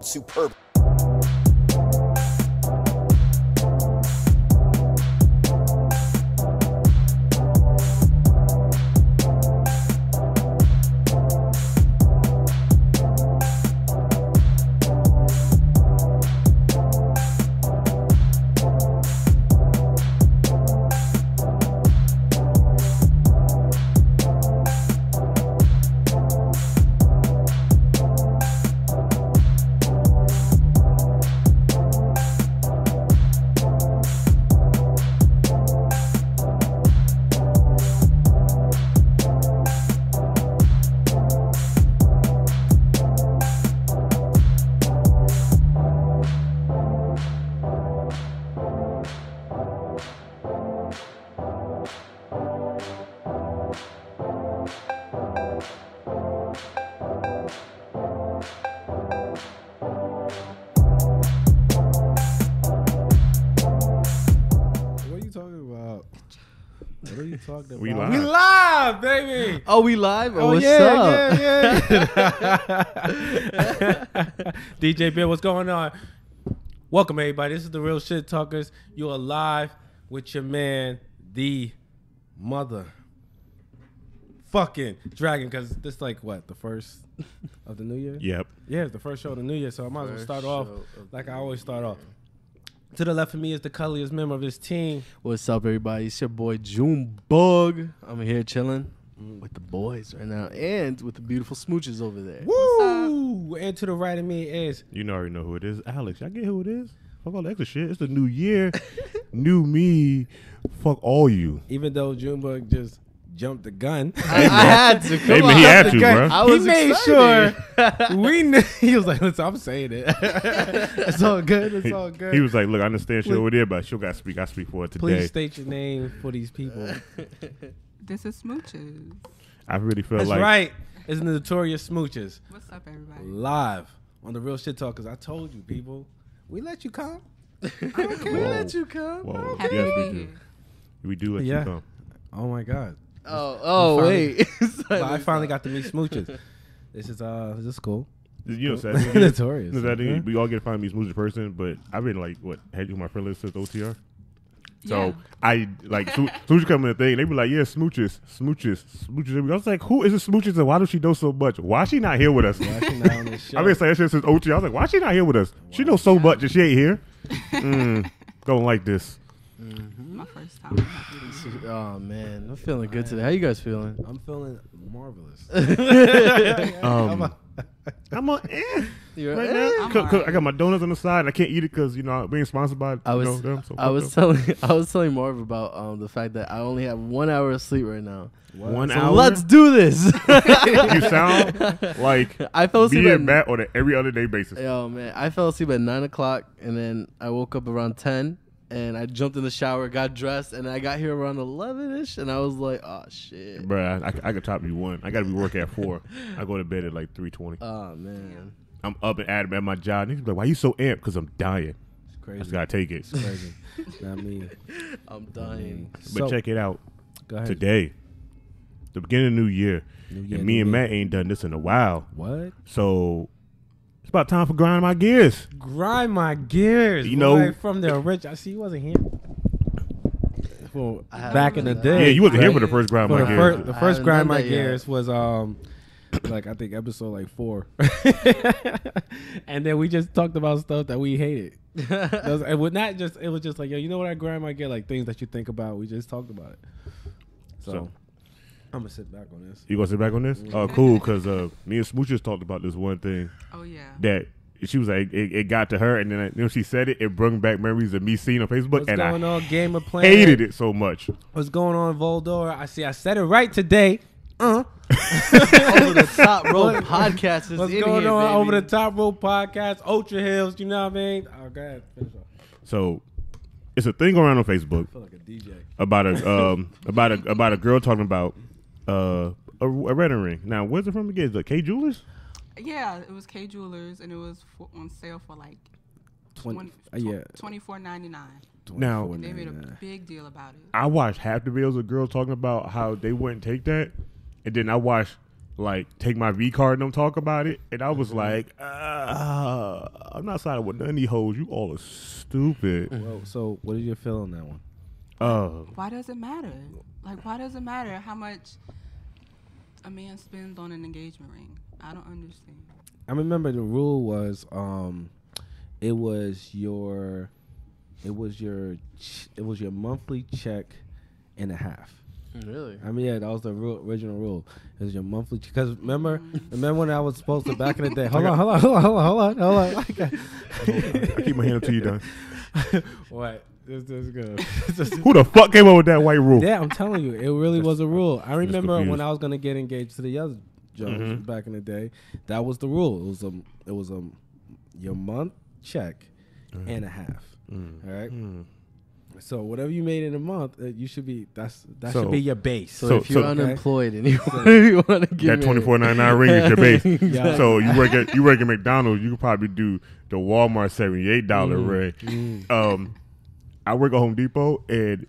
Superb. We live. We live, baby. Oh, we live? Oh, what's yeah, up? yeah. DJ Bill, what's going on? Welcome, everybody. This is the Real Shit Talkers. You're live with your man, the mother fucking dragon. Because this is like, what, the first of the new year? Yep. Yeah, it's the first show of the new year. So I might as well start off like I always start off. To the left of me is the cuddliest member of this team. What's up, everybody? It's your boy Junebug. I'm here chilling with the boys right now and with the beautiful Smooches over there. Woo! And to the right of me is... You already know who it is. Alex, y'all get who it is? Fuck all the extra shit. It's the new year. New me. Fuck all you. Even though Junebug just jumped the gun. I had to. Hey, man, he had to, bro. He made sure we knew. He was like, listen, I'm saying it. It's all good. It's all good. He was like, look, I understand shit over there, but she'll got to speak. I speak for it today. Please state your name for these people. This is Smooches. I really feel That's like... right. It's the notorious Smooches. What's up, everybody? Live on the Real Shit Talkers. I told you, people. We let you come. We let you come. Whoa. Happy Yes, to we be do. here. We do let Yeah. you come. Oh, my God. Oh, finally- wait. But I finally got to meet Smooches. This is cool. You know, sad thing is- Notorious. you know, sad thing is, Yeah. we all get to find me Smooch in person, but I've been like, what, had you my friend list since OTR? So Yeah. I like Smooches come in the thing. They be like, yeah, Smooches. I was like, who is this Smooches and why does she know so much? Why is she not here with us? Why she not on this show? I've been saying that shit since OTR. I was like, why is she not here with us? She knows so much and she ain't here. Don't like this. My first time. Oh, man. I'm feeling good today. How you guys feeling? I'm feeling marvelous. I'm on You're right eh. now. I'm 'Cause alright. I got my donuts on the side. And I can't eat it because I'm being sponsored by I was, them. So I was fuck them. telling Marv about the fact that I only have 1 hour of sleep right now. 1 So hour. let's do this. You sound like I fell asleep being at back on an every other day basis. Yo, man, I fell asleep at 9 o'clock, and then I woke up around 10, and I jumped in the shower, got dressed, and I got here around 11-ish, and I was like, oh, shit. Bruh, I could top you one. I got to be working at 4. I go to bed at like 3:20. Oh, man. I'm up and at my job. Niggas be like, why you so amped? Because I'm dying. It's I crazy. just got to take it. Crazy. Not me. I'm dying. But So, check it out. go ahead. Today, the beginning of the new year, New year, and me new and me. Matt ain't done this in a while. What? So it's about time for grinding my gears. Grind my gears. You know- boy, from the original. I see you wasn't here. Well, I back in the haven't- Yeah, day. you wasn't here right? for the first grind For my the, gears. the I first haven't grind done my that yet. gears was like I think episode like 4, and then we just talked about stuff that we hated. It was not just. It was just like, yo, you know what I grind my gear, like things that you think about. We just talked about it. So I'm gonna sit back on this. You gonna sit back on this? Oh, cool. Because me and Smooches talked about this one thing Oh, yeah. that she was like, it got to her, and then when she said it, it brought back memories of me seeing on Facebook, What's and going I on, Game of Planet? hated it so much. What's going on, Voldor? I said it right today. Over the Top Rope Podcast is What's in going here, on baby. over the Top Rope Podcast, Ultra Hills? You know what I mean? Oh, go ahead, finish off. So it's a thing around on Facebook I feel like a DJ. about a girl talking about a wedding ring. Now, where's it from again? Is it K Jewelers? Yeah, it was K Jewelers, and it was on sale for like Yeah. $24.99. Now- And they made a $24.99. big deal about it. I watched half the videos of girls talking about how they wouldn't take that, and then I watched like Take My V Card and them talk about it, and I was like, I'm not siding with none of these hoes. You all are stupid. Well, so what did you feel on that one? Why does it matter? Like, why does it matter how much a man spends on an engagement ring? I don't understand. I remember the rule was it was your monthly check and a half. Really? I mean, yeah, that was the original rule. It was your monthly because remember when I was supposed to back in the day. Hold on. I keep my hand up till you done. What? This is good. Who the fuck came up with that white rule? Yeah, I'm telling you, it really was a rule. I remember confused. when I was gonna get engaged to the other Jones back in the day. That was the rule. It was your month check and a half. All right. So whatever you made in a month, you should be that should be your base. So if you're so- unemployed and you want to get That $24.99 ring is your base. Yeah. So you work at McDonald's, you could probably do the Walmart $78 ring. I work at Home Depot, and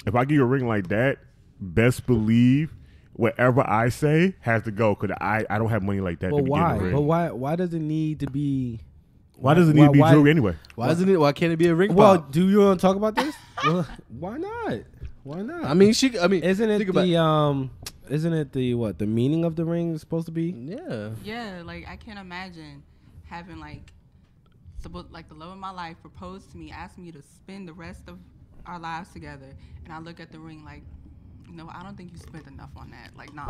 if I give you a ring like that, best believe whatever I say has to go because I don't have money like that. But to be why? getting a ring. But why does it need to be? Why does it need to be jewelry anyway? Why can't it be a ring Well, pop? do you want to talk about this? Well, why not? Why not? I mean, isn't it think about isn't it the what the meaning of the ring is supposed to be? Yeah. Yeah, like I can't imagine having like the love of my life propose to me, ask me to spend the rest of our lives together, and I look at the ring like, no, I don't think you spent enough on that. Like, nah,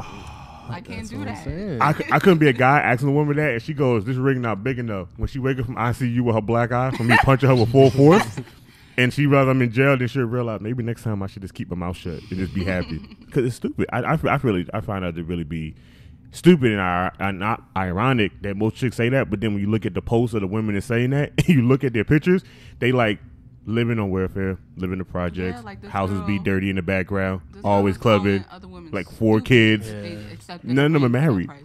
I can't do that. I couldn't be a guy asking a woman that, and she goes, "This ring not big enough." When she wake up from ICU with her black eye from me punching her with full force, and she realizes I'm in jail, then she'll realize maybe next time I should just keep my mouth shut and just be happy because it's stupid. I find that to really be stupid and not ironic that most chicks say that, but then when you look at the posts of the women that's saying that, and you look at their pictures, they like living on welfare, living in the projects, like this houses be girl- dirty in the background, This always girl was calling clubbing, other women like 4 stupid. kids. They accepted None of them the are ring for married.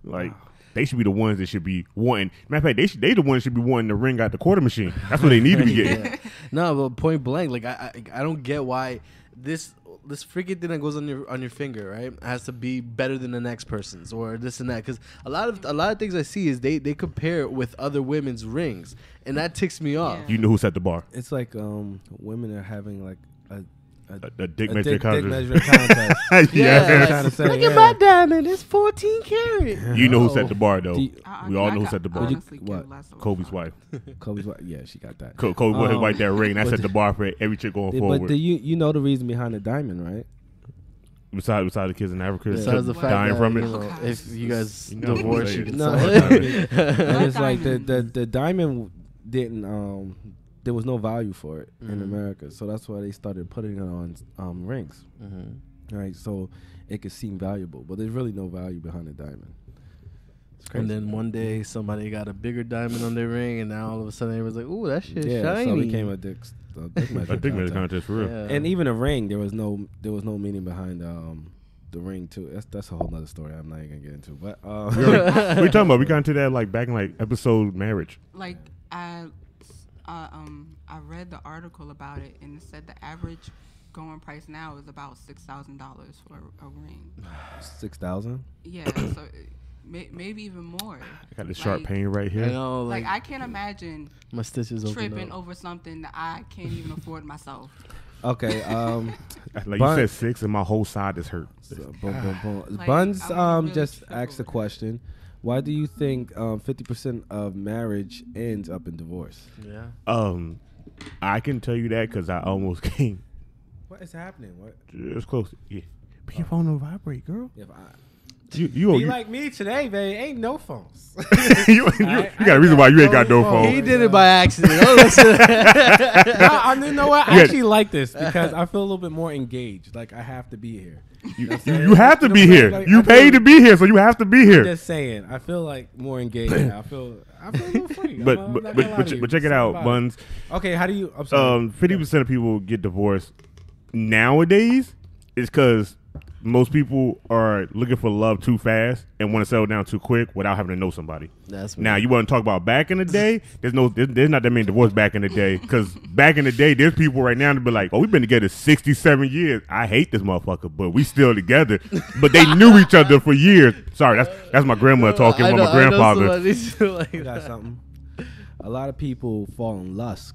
no price. Like they should be the ones that should be wanting. Matter of fact, they the ones that should be wanting the ring out the quarter machine. That's what they need to be getting. Yeah. No, but point blank, like I don't get why this freaking thing that goes on your finger, right, has to be better than the next person's or this and that. Because a lot of things I see is they compare it with other women's rings, and that ticks me off. Yeah. You know who set the bar? It's like women are having like A dick a measuring dick contest. measuring contest. Yeah. That's what I'm trying to say, Look yeah. at my diamond, it's 14 karat. You know who No. set the bar though. Do you- We all know who set the bar. Honestly, What? give less of a Kobe's fuck. wife. Kobe's wife. Yeah, she got that. Kobe went Um, white that ring. That but set the bar for every chick going But forward. do you know the reason behind the diamond, right? Besides the kids in Africa Besides the fact dying that, from you it. know, if you guys You know what I'm divorce, you saying. can No. sell it. And it's like diamond. the diamond didn't there was no value for it in America, so that's why they started putting it on rings, right? So it could seem valuable, but there's really no value behind the diamond. It's crazy. And then one day somebody got a bigger diamond on their ring, and now all of a sudden everyone's like, "Ooh, that shit yeah, shiny." so it became a dick measure I think contest. contest for real. Yeah. And even a ring, there was no meaning behind the ring too. That's a whole nother story. I'm not even gonna get into. But We talking about? We got into that like back in like episode marriage. Like I read the article about it, and it said the average going price now is about $6,000 for a ring. 6,000. Yeah, so maybe even more. I got this sharp Like- pain right here. I know, Like I can't imagine my stitches tripping open up. over something that I can't even afford myself. Okay. Like But- you said 6, and my whole side is hurt. So, boom, boom, boom. Like, Buns I wanna really just trip asked the over that. question: why do you think 50% of marriage ends up in divorce? Yeah. I can tell you that because I almost came What is happening? What? just close. Yeah, but your phone don't vibrate, girl. If I You like me today, babe, ain't no phones. you got a reason why you ain't got no phone. He did it by accident. I you know what? I Yeah. actually like this because I feel a little bit more engaged. Like I have to be here. You have to You know be what I'm here. saying? Like, You I paid feel- to be here, so you have to be here. Just saying, I feel like more engaged. Now. I feel a little free. But I'm but not but, gonna lie but, to you. but check it Something out, about Buns. Okay, how do you? I'm sorry. 50% of people get divorced nowadays is because most people are looking for love too fast and want to settle down too quick without having to know somebody. That's now you want to talk about back in the day. There's not that many divorces back in the day, because back in the day there's people right now that be like, oh, we've been together 67 years. I hate this motherfucker, but we still together. But they knew each other for years. Sorry, that's my grandmother talking. I With know, my grandfather. I got something. A lot of people fall in lust.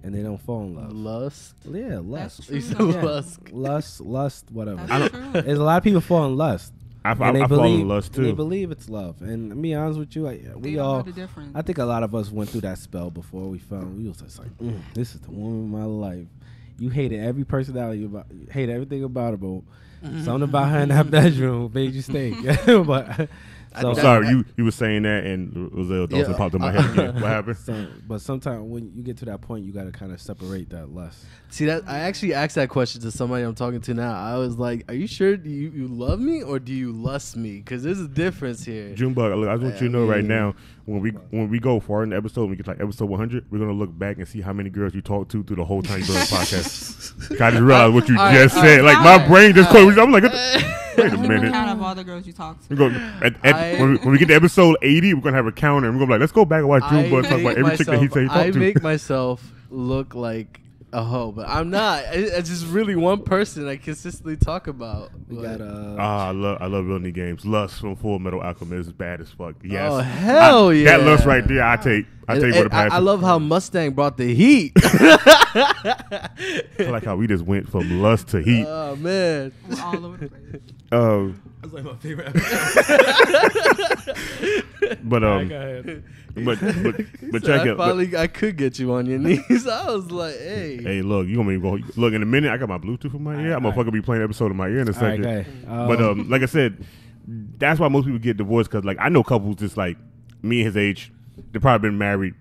And they don't fall in love. Lust? Yeah, lust. That's true, though. Lust, whatever. That's true. There's a lot of people fall in lust. I fall in lust too. They believe it's love. And to be honest with you, They don't know the difference. I think a lot of us went through that spell before we was just like, this is the woman of my life. You hated every personality about, you hated everything about her, but something about her in that bedroom made you stay. But I'm sorry, you were saying that, and Roselle Dawson popped in my head again. What happened? But sometimes when you get to that point, you got to kind of separate that lust. See, that I actually asked that question to somebody I'm talking to now. I was like, are you sure you love me or do you lust me? Because there's a difference here. Junebug, look, I just want you to know right now, when we go far in the episode, when we get like episode 100, we're going to look back and see how many girls you talked to through the whole time you been on the podcast. I just realized what you just said. Like, my brain just closed. I'm like, wait a minute. Count of all the girls you talked to. When we get to episode 80, we're going to have a counter, and we're going to be like, let's go back and watch Junebug talk about every chick that he said he talked to. I make myself look like a hoe, but I'm not. It's just really one person I consistently talk about. We got I love Real Neat Games. Lust from Full Metal Alchemist is bad as fuck. Yes. Oh hell yeah! That lust right there, I take with a passion. I love how Mustang brought the heat. I like how we just went from lust to heat. Oh man, We're all over the place. That's like my favorite but so check it. I could get you on your knees. I was like, hey, look, you want me to go? Look, in a minute, I got my Bluetooth in my ear. I'm gonna be playing an episode in my ear in a second. Okay. But like I said, that's why most people get divorced, because like I know couples just like me and his age, they probably been married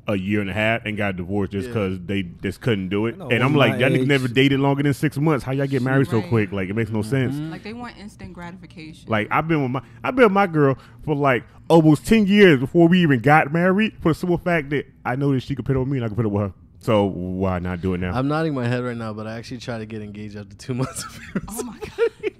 a year and a half and got divorced just because they just couldn't do it. And I'm like, y'all niggas never dated longer than 6 months. How y'all get married so quick? Like, it makes no sense. Like, they want instant gratification. Like, I've been with my girl for like almost 10 years before we even got married, for the simple fact that I know that she could put it with me and I could put it with her. So why not do it now? I'm nodding my head right now, but I actually tried to get engaged after 2 months. Oh my god.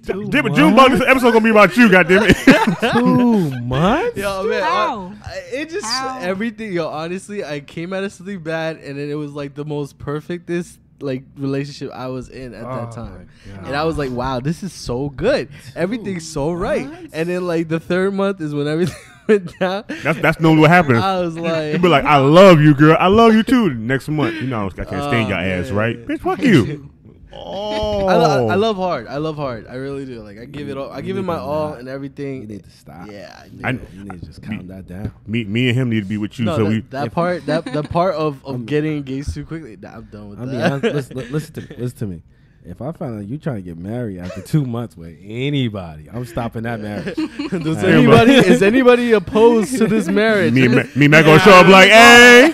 Damn it, Junebug, this episode gonna be about you, goddammit. 2 months? Yo, man, How? it just everything. Yo, honestly, I came out of something bad, and then it was like the most perfectest like relationship I was in at that time, and I was like, wow, this is so good. Everything's so right. And then like the third month is when everything went down. That's normally what happens. I was like, you be like, I love you, girl. I love you too. Next month, you know, I can't stand your ass, right? Bitch, fuck you. Oh, I love hard. I love hard. I really do. Like I give it all. I give it my all and everything. You need to stop. Yeah, you need to just calm that down. Me and him need to be with you. No, so that part of getting engaged too quickly. I'm done with that. Listen to me. If I find out you trying to get married after 2 months with anybody, I'm stopping that marriage. Is anybody opposed to this marriage? Me, Matt gonna show up like, hey,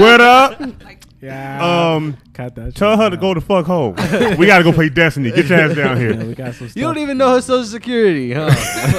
what up? Yeah. Cut that. Tell her to go to fuck home. We gotta go play Destiny. Get your ass down here. Yeah, we got some stuff. You don't even know her social security, huh?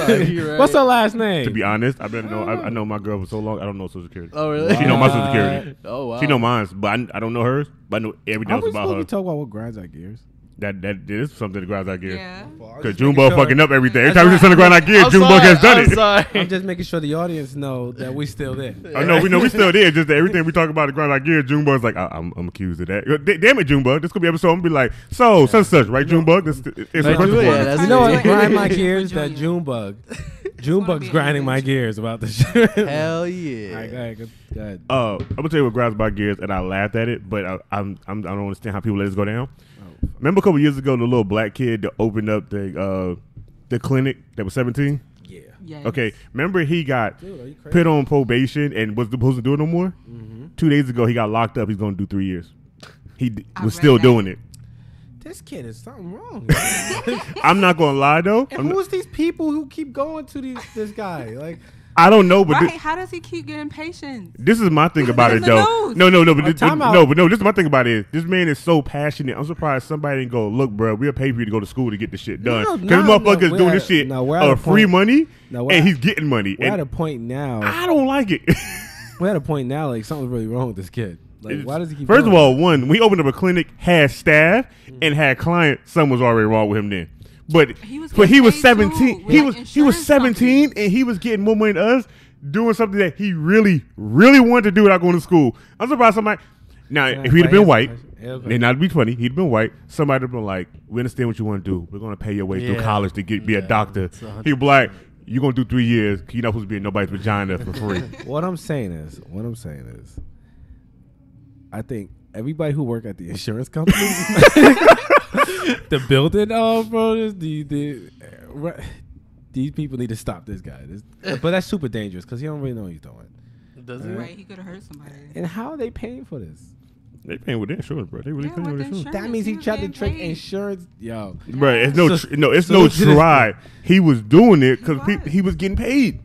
Right. What's her last name? To be honest, I know my girl for so long. I don't know social security. Oh really? She know my social security. Oh wow. She know mine, but I don't know hers. But I know everything else about her. We talk about what grinds our gears. That is something that grinds our gears. Yeah. Because Junebug fucking up everything. Every time we something to grind our gears, Junebug has done it. I'm just making sure the audience know that we still there. I know we still there. Just that everything we talk about to grind our gears, Junebug's like, I'm accused of that. Damn it, Junebug. This could be an episode. I'm gonna be like, such and such, right, Junebug? It's a you know what? Grind my gears. That Junebug's grinding my gears about this shit. Hell yeah. All right, go ahead. I'm gonna tell you what grinds my gears, and I laughed at it, but I don't understand how people let this go down. Remember a couple years ago, the little black kid that opened up the clinic that was 17? Yeah. Yes. Okay. Remember he got put on probation and was supposed to do it no more? Mm-hmm. 2 days ago, he got locked up. He's going to do 3 years. He was still doing it. This kid is something wrong. I'm not going to lie, though. And who's these people who keep going to this guy? Like, I don't know, but how does he keep getting patience? This is my thing about it, though. No, this is my thing about it. This man is so passionate. I'm surprised somebody didn't go, look, bro, we'll pay for you to go to school to get this shit done. Because motherfuckers doing this shit for free money, and he's getting money. We're at a point now. I don't like it. We're at a point now, like, something's really wrong with this kid. Like, why does he keep First of all, we opened up a clinic, had staff, and had clients. Something was already wrong with him then. But He was he was getting paid 17. too, He with, was like, 17 and he was getting more money than us doing something that he really wanted to do without going to school. I'm surprised somebody. Now, if he'd have been white, and not to be funny, he'd been white. Somebody would have been like, "We understand what you want to do. We're going to pay your way through college to be a doctor." He'd be like, "You're going to do 3 years. You're not supposed to be in nobody's vagina for free." What I'm saying is, I think everybody who work at the insurance company, the building, bro, these people need to stop this guy. But that's super dangerous because he don't really know what he's doing. Does he? Right, he could have hurt somebody. And how are they paying for this? They paying with insurance, bro. They really paying with insurance. That means he was tried to getting trick paid. insurance. Yo, Bro, it's no, it's so no legit is try. He was doing it because he was getting paid.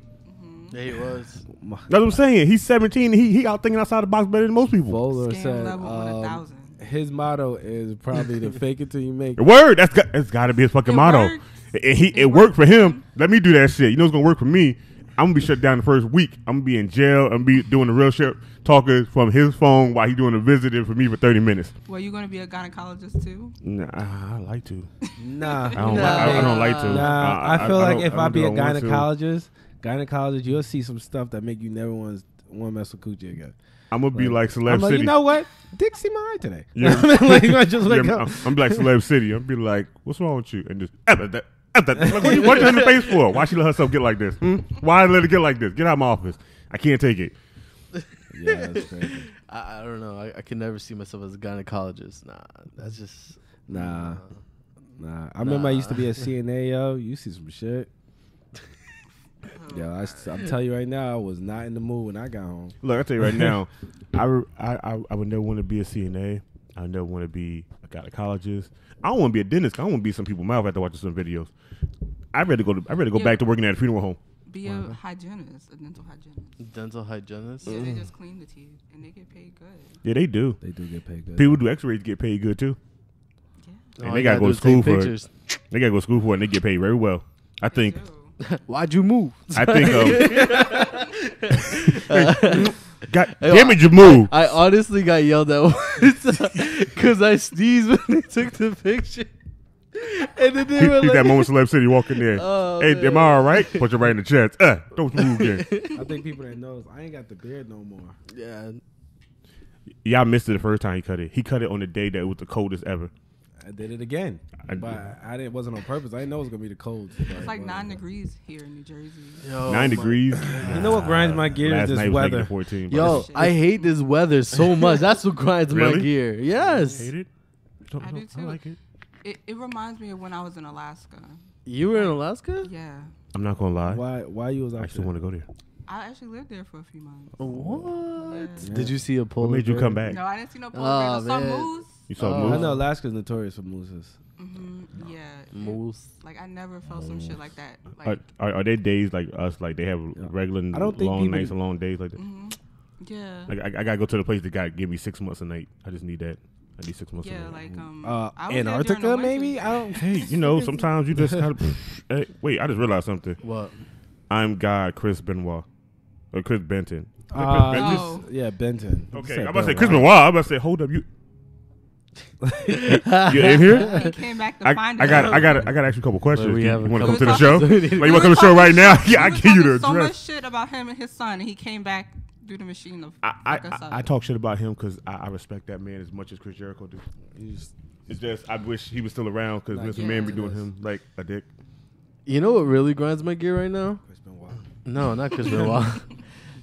Yeah, he was. That's what I'm saying. He's 17. And he out thinking outside the box better than most people. Bowler Scam said level 1,000. his motto is probably to fake it till you make it. Word. That's got to be his fucking It motto. works. It worked for him. Let me do that shit. You know what's gonna work for me? I'm gonna be shut down the first week. I'm gonna be in jail. I'm gonna be doing the real shit talker from his phone while he doing a visiting for me for 30 minutes. Well, you going to be a gynecologist too? Nah, I like to. Nah, I don't like to. Nah, I feel like if I be a don't want to. gynecologist, you'll see some stuff that make you never want to mess with coochie again. I'm gonna be like Celeb I'm like, City. you know what? Dick seem alright today. Yeah. Like, I just wake Yeah, up. I'm like Celeb City. I'm be like, what's wrong with you? And just like, what you in the face for? Why she let herself get like this? Why let her get like this? Get out of my office. I can't take it. Yeah, that's crazy. I don't know. I can never see myself as a gynecologist. Nah, that's just Nah. I remember I used to be a CNA, yo. You see some shit. Yo, I'm telling you right now, I was not in the mood when I got home. Look, I tell you right now, I would never want to be a CNA. I would never want to be a gynecologist. I don't want to be a dentist. I don't want to be some people's mouth after watching some videos. I'd rather go back to working at a funeral home. Be a hygienist, a dental hygienist. dental hygienist. Yeah, they just clean the teeth and they get paid good. Yeah, they do. They do get paid good. People who do X-rays get paid good too. Yeah. And they gotta go to school for it. They gotta go to school for it, and they get paid very well. I think. Why'd you move? I think. God damn it, you move. I honestly got yelled at once because I sneezed when they took the picture. And then they were He's like, that moment Celeb City walking there. Oh, hey, man. am I all right? Put you right in the chest. Don't move again. I think people that knows I ain't got the beard no more. yeah. Yeah, I missed it the first time he cut it. He cut it on the day that it was the coldest ever. I did it again, but I didn't. Wasn't on purpose. I didn't know it was gonna be the cold. It's like 9 degrees here in New Jersey. Yo, 9 degrees. You know what grinds my gears? Last This night was weather. negative 14. bro. Yo, I hate this weather so much. That's what grinds my Really? gear. Yes. Hate it? I do I too. like it. It reminds me of when I was in Alaska. You were in Alaska? Yeah. I'm not gonna lie. Why you was I out still there? want to go there. I actually lived there for a few months. What? Yeah. Did you see a polar What made you bear? come back? No, I didn't see no polar Oh, bears. I saw man. moose. You saw Oh. I moose? know Alaska's notorious for mooses. Yeah. Moose. Like I never felt some shit like that. Like Are there days like us, like they have regular I don't think long people- nights and long days like that? yeah. Like I gotta go to the place that got give me 6 months a night. I just need that. I need 6 months. Yeah, a night. like I was there during Antarctica, the winter. maybe. I don't. Hey, you know, sometimes you just gotta. Hey, wait, I just realized something. What? I'm God, Chris Benoit, or Chris Benton. Oh. Yeah, Benton. Okay, Said I'm about to say Benoit. Chris Benoit. I'm about to say, hold up, you in here? He came back to find I us. got to ask you a couple questions. we You have a want to come couple to the show? questions. Like you want to come to the show right now? Yeah, I He was give you the talking so much address. shit about him and his son, and he came back through the machine of I fuck us up. I talk shit about him because I respect that man as much as Chris Jericho do. It's just I wish he was still around because Like, Mr. yeah. Man be doing him like a dick. You know what really grinds my gear right now? Chris Benoit. No, not Chris Benoit.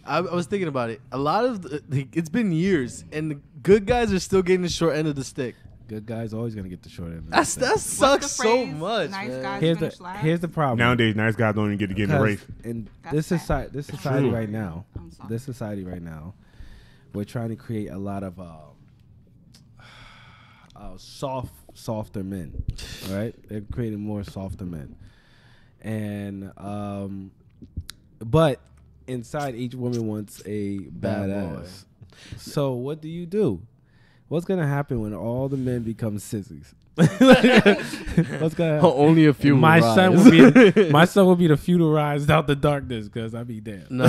I was thinking about it. A lot of it's been years, and the good guys are still getting the short end of the stick. Good guys always gonna get the short end. That sucks What's the so phrase? much, Nice man. guys Here's finish last. the problem. Nowadays, nice guys don't even get in the race. In That's this sad. society true. right now, I'm sorry. this society right now, we're trying to create a lot of softer men. All right, they're creating more softer men, and but inside each woman wants a Bad boy. badass. So what do? What's gonna happen when all the men become sissies? What's gonna happen? Only a few. My will son rise. will be my son will be the feudalized out the darkness because I be damn. No,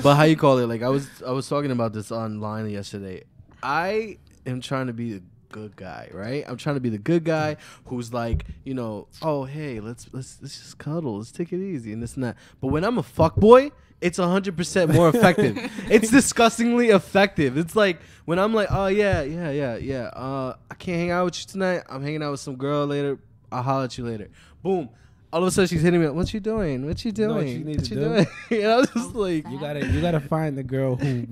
but how you call it? Like I was talking about this online yesterday. I am trying to be a good guy, right? I'm trying to be the good guy who's like, you know, oh hey, let's just cuddle, let's take it easy and this and that. But when I'm a fuckboy, it's 100% more effective. It's disgustingly effective. It's like when I'm like, oh yeah. I can't hang out with you tonight. I'm hanging out with some girl later. I'll holler at you later. Boom. All of a sudden she's hitting me up. What you doing? What you doing? What you doing? You know, it's just like you gotta find the girl who.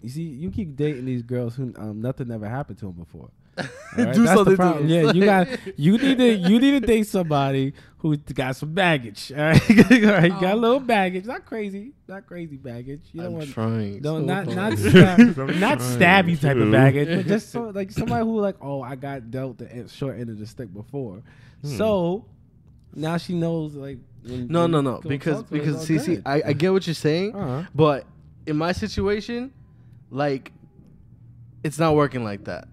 You see, you keep dating these girls who nothing ever happened to them before. All right? Do That's something the problem. to them. Yeah, you need to date somebody who got some baggage. All right, all right, got a little baggage, not crazy baggage. You don't I'm want trying. no, so not hard. not stabby type of baggage, but just so, like somebody who like, oh, I got dealt the short end of the stick before, so now she knows like. No. Because see, I get what you're saying, but in my situation, like, it's not working like that.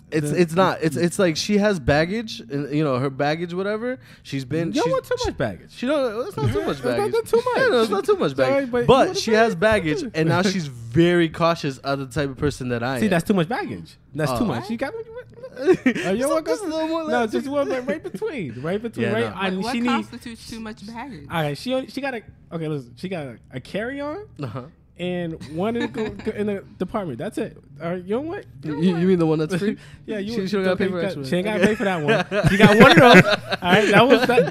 It's not. It's like she has baggage, and you know her baggage, whatever. You don't want too much baggage. She don't. It's not too much baggage. Not too much. No, it's not too much baggage. Sorry, but she has baggage, and now she's very cautious of the type of person that I am. See, that's too much baggage. That's too much. You got. Just a little more. No, just one right between. Yeah, right. no. What constitutes too much baggage? All right, she got listen. She got a carry on. And one in the department. That's it. All right, you know what? You mean the one that's free? Yeah, she don't got to pay for extra. She ain't got to pay for that one. She got one of those. All right,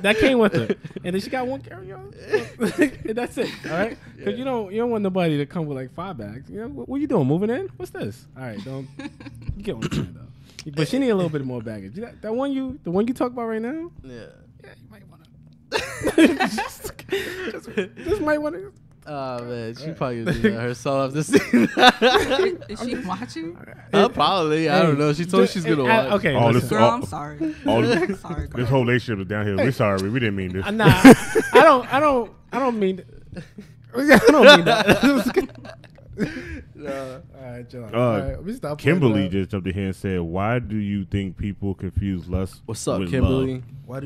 that came with her. And then she got one carry on. And that's it. All right, because you don't want nobody to come with like 5 bags. You know what you doing? Moving in? What's this? All right, don't you get what I'm saying though. But she need a little bit more baggage. The one you talk about right now. Yeah, you might want to. just might want to. Oh man, she probably gonna do that herself. This is she watching? Probably. I don't know. She told she's gonna watch. Okay, girl, I'm sorry. Sorry, this whole relationship is downhill. We're sorry. We didn't mean this. Nah, I don't mean. I don't mean that. No. All right, John. All right, we stop. Kimberly just jumped in here and said, "Why do you think people confuse lust What's up, with Kimberly? love?"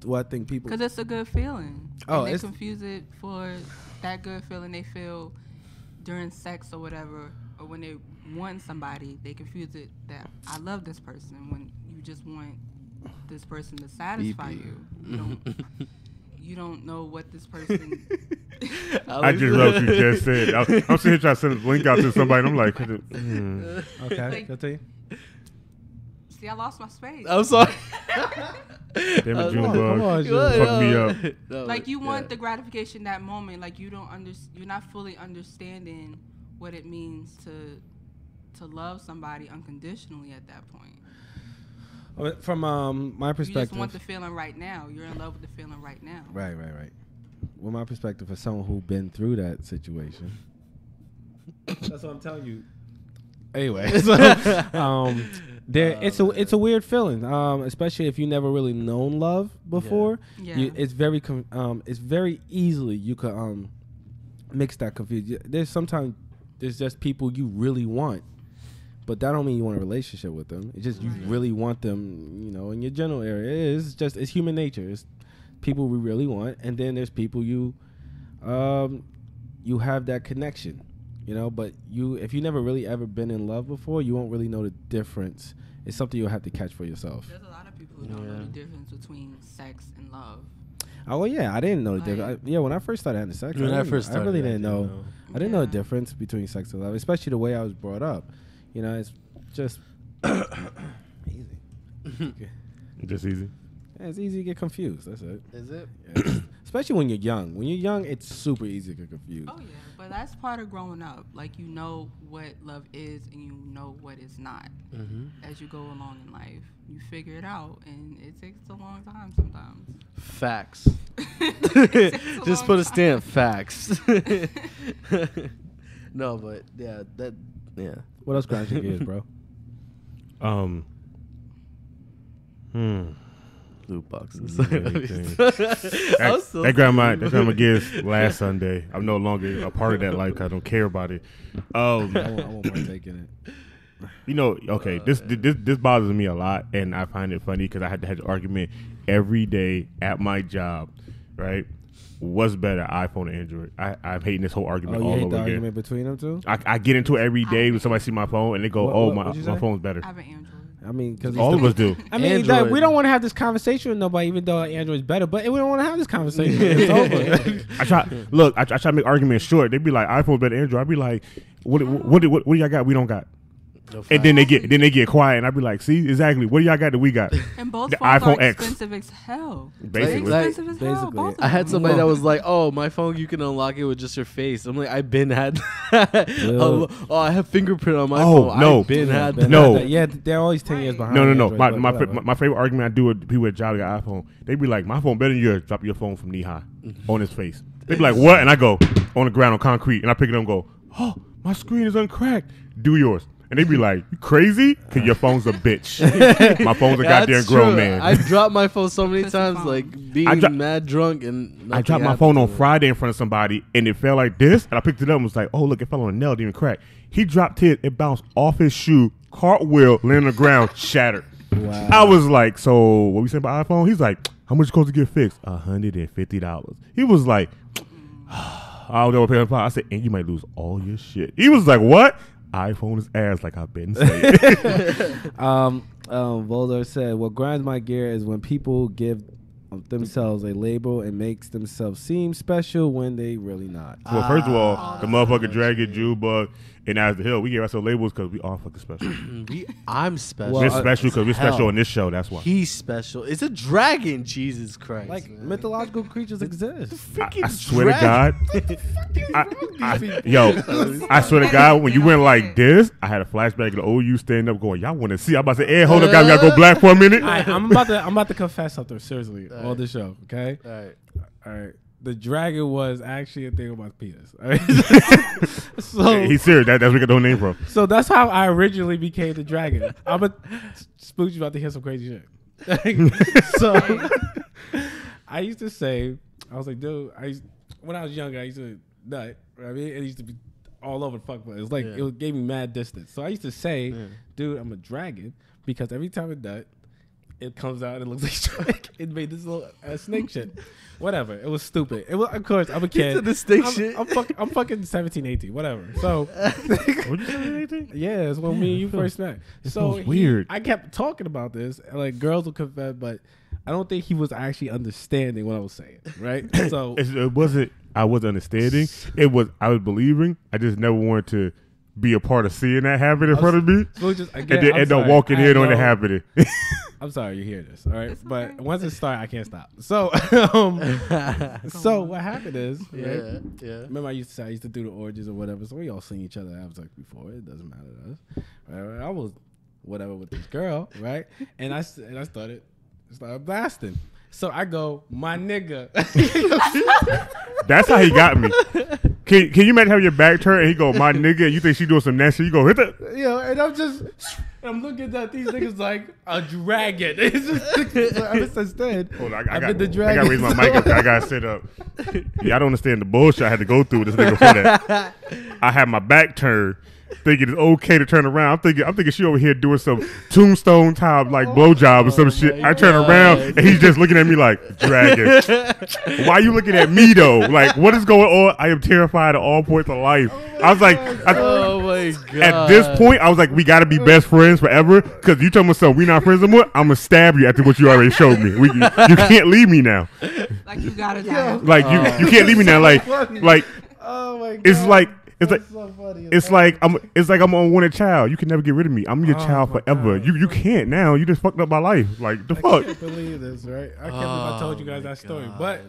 Why I think people? Because it's a good feeling. Oh, and they confuse it for that good feeling they feel during sex or whatever, or when they want somebody, they confuse it that I love this person when you just want this person to satisfy you. You don't know what this person. I just love what you just said. I'm sitting here trying to send a link out to somebody, and I'm like, okay, continue. See, I lost my space. I'm sorry. Damn it, Junebug. Fuck me up. No, like you want the gratification that moment. Like you're not fully understanding what it means to love somebody unconditionally at that point. From my perspective, you just want the feeling right now. You're in love with the feeling right now. Right. Well, my perspective for someone who's been through that situation. That's what I'm telling you. Anyway, it's a weird feeling, especially if you never really known love before. Yeah. It's very easily you could mix that confusion. There's just people you really want, but that don't mean you want a relationship with them. It's just you really want them, in your general area. It's human nature. It's people we really want, and then there's people you have that connection. But if you never really ever been in love before, you won't really know the difference. It's something you'll have to catch for yourself. There's a lot of people who don't know the difference between sex and love. Oh well, yeah, I didn't know the difference. When I first started having sex, I really didn't know. I didn't know the difference between sex and love, especially the way I was brought up. It's just easy. Just easy. Yeah, it's easy to get confused. That's it. Is it? Yeah. Especially when you're young. When you're young, it's super easy to get confused. Oh yeah, but that's part of growing up. Like you know what love is and you know what it's not. As you go along in life, you figure it out, and it takes a long time sometimes. Facts. Just put a stamp. Facts. No, but yeah. What else grinds your gears, bro? Loot boxes. That grandma gears last Sunday. I'm no longer a part of that life. I don't care about it. I won't partake in it. Okay, this bothers me a lot, and I find it funny because I had to have an argument every day at my job, right? What's better, iPhone or Android? I'm hating this whole argument all over again. Argument between them two? I get into it every day when somebody see my phone and they go, my phone's better. I have an Android. I mean, because All of us do. I mean, we don't want to have this conversation with nobody, even though Android's better. But we don't want to have this conversation. It's over. I try to make arguments short. They be like, iPhone better than Android. I be like, what do y'all got? We don't got. No, and then they get quiet, and I be like, see, exactly. What do y'all got that we got? And both the phones iPhone are X. expensive as hell. Basically. Expensive as hell. Both of I had them. somebody that was like, "Oh, my phone, you can unlock it with just your face." I'm like, I've been had. Oh, I have fingerprint on my phone. No, I've been had. No. Yeah, they're always 10 years behind. No. Android, My favorite argument I do with people with job got iPhone. They be like, my phone better than yours. Drop your phone from knee high on his face. They be like, what? And I go on the ground on concrete, and I pick it up and go, oh, my screen is uncracked. Do yours. And they be like, you crazy? Because your phone's a bitch. My phone's a goddamn grown man. I dropped my phone so many times, like being mad drunk. And I dropped my phone on Friday in front of somebody, and it fell like this. And I picked it up and was like, oh, look, it fell on a nail, didn't even crack. He dropped his, it bounced off his shoe, cartwheel, landed on the ground, shattered. Wow. I was like, so what we saying about iPhone? He's like, how much it cost to get fixed? $150. He was like, I don't know what paying for. I said, and you might lose all your shit. He was like, what? iPhone is ass, like I've been saying. Volder said, what grinds my gear is when people give themselves a label and makes themselves seem special when they really not. Well, first of all, the motherfucker Dragon, Jewbug, and As the Hill, we give ourselves labels because we are fucking special. I'm special. We're special because we're special on this show. That's why. He's special. It's a dragon. Jesus Christ. Like, mythological creatures exist. I swear to God. I swear to God, when you went like this, I had a flashback of the old you standing up going, y'all want to see? I'm about to say, hey, hold up, guys, we got to go black for a minute. I'm about to confess something, seriously, on the show, okay? All right. The dragon was actually a thing about penis. All right? So he's serious. That's where we got the whole name from. So that's how I originally became the dragon. Spooch about to hear some crazy shit. So I used to say, I was like, dude, when I was younger, I used to nut. Right? I mean, it used to be all over the fuck, but it was like it gave me mad distance. So I used to say, dude, I'm a dragon because every time I nut, it comes out and it looks like snake. It made this little snake shit. Whatever. It was stupid. It was, of course, I'm a kid. The snake shit. I'm fucking 17, 18, whatever. So, were you 17, 18? Yeah, it's when me and you first met. So weird. I kept talking about this. Like, girls will confess, but I don't think he was actually understanding what I was saying. Right? So it wasn't. I wasn't understanding. It was. I was believing. I just never wanted to be a part of seeing that happen in front of me, and then walking in on it happening. I'm sorry you hear this, all right? But once it starts, I can't stop. So, so what happened is, remember I used to say I used to do the orgies or whatever. So we all seen each other have sex before. It doesn't matter to us. Right? I was whatever with this girl, right? And I started blasting. So I go, my nigga. That's how he got me. Can you imagine having your back turned and he go, my nigga, and you think she doing some nasty? You go, hit that. And I'm looking at these niggas like a dragon. It's just, so ever since then, hold on, I got to raise my mic up. I got to sit up. Yeah, I don't understand the bullshit I had to go through with this nigga for that. I had my back turned, thinking it's okay to turn around. I'm thinking she over here doing some tombstone type like blowjob or some shit. I turn around and he's just looking at me like, dragon. Why you looking at me though? Like, what is going on? I am terrified at all points of life. I was like, oh my God. At this point, I was like, we got to be best friends forever. Because you told me so, we not friends anymore. I'm going to stab you after what you already showed me. You can't leave me now. Like, you got to die. Like, you can't leave me now. Like, oh my God. It's like, It's like I'm a wanted child. You can never get rid of me. I'm your child forever. You can't now. You just fucked up my life. Like the fuck. I can't believe this, right? I can't believe I told you guys that story, but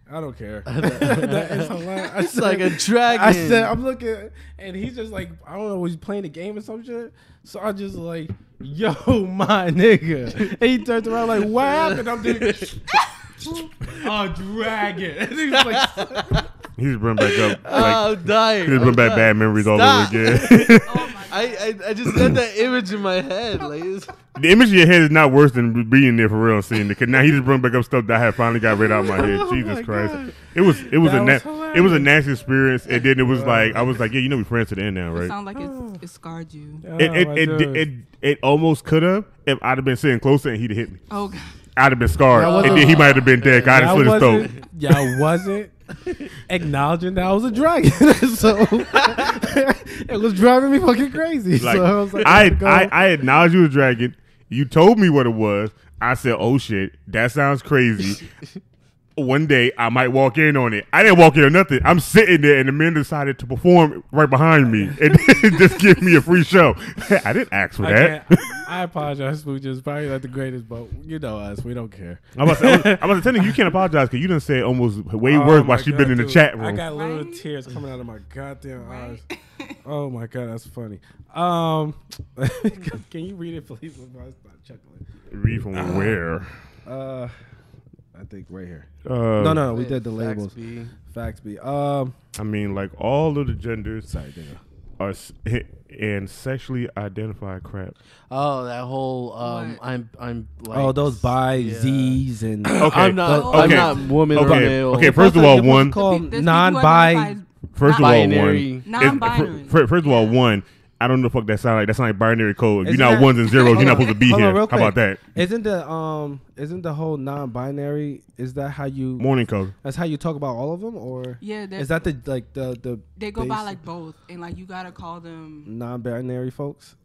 I don't care. That is hilarious. It's like a dragon. I said I'm looking, and he's just like, I don't know, he's playing a game or some shit. So I just like, yo, my nigga. And he turns around like, what happened? I'm thinking, a dragon. And he's like. He's bring back up. I'm dying. He's bring back bad memories all over again. Oh my God. I just got that image in my head. Like the image in your head is not worse than being there for real, seeing it. Because now he just bring back up stuff that I had finally got rid of my head. Jesus Christ, God. it was a nasty experience, and then it was like I was like, yeah, you know, we friends to the end now, right? It sounds like it scarred you. It almost could have if I'd have been sitting closer and he'd have hit me. Oh God. I'd have been scarred, and then he might have been dead. I'd have slit his throat. Y'all wasn't acknowledging that I was a dragon, so it was driving me fucking crazy. Like, so I was like, I acknowledge you as a dragon, You told me what it was. I said, oh, shit, that sounds crazy. One day, I might walk in on it. I didn't walk in on nothing. I'm sitting there, and the man decided to perform right behind me and just give me a free show. I didn't ask for that. I apologize, Smooches. Probably not the greatest, but you know us. We don't care. I'm about to tell you can't apologize because you done said almost way worse while she been in the chat room. I got little Right? tears coming out of my goddamn eyes. Right? Oh, my God. That's funny. Can you read it, please, before I start chuckling? Read from where? I think right here. No, No, we did the labels. Facts B. I mean, like all of the genders Sorry, Dana. are and sexually identified crap. Oh, that whole What? I'm like, Oh, those bi yeah. Z's and Okay. I'm Okay. not woman or Okay. male. Okay. First of all, one. called There's non-bi. people who identify First of all, Binary. one. Non-binary. First of all, one. I don't know the fuck that sound like. That sound like binary code. If Isn't you're not that- ones and zeros, you're not supposed to be Hold on, here. real How about that? Isn't the whole non-binary? Is that how you? Morning code. That's how you talk about all of them, or Yeah, is that the they go by base- like both, and like you gotta call them. non-binary folks?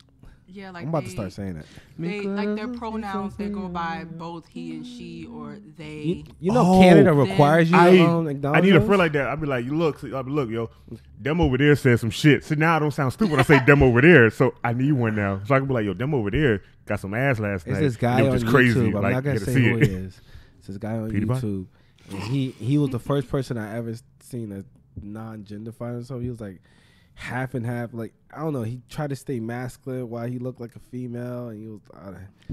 Yeah, like I'm about to they- start saying it. They like their pronouns. They go by both he and she or they. You know, Oh, Canada requires you to I acknowledge need a those? friend like that. I'd be like, look, yo, them over there said some shit. So now I don't sound stupid when I say them over there. So I need one now. So I can be like, yo, them over there got some ass last It's night. this guy It on was YouTube. just crazy. I'm Like, not gonna you gotta say see who it. he is. It's this guy on PewDiePie? YouTube, and he was the first person I ever seen that non-gender find. So he was like half and half. Like I don't know. He tried to stay masculine while he looked like a female, and he was.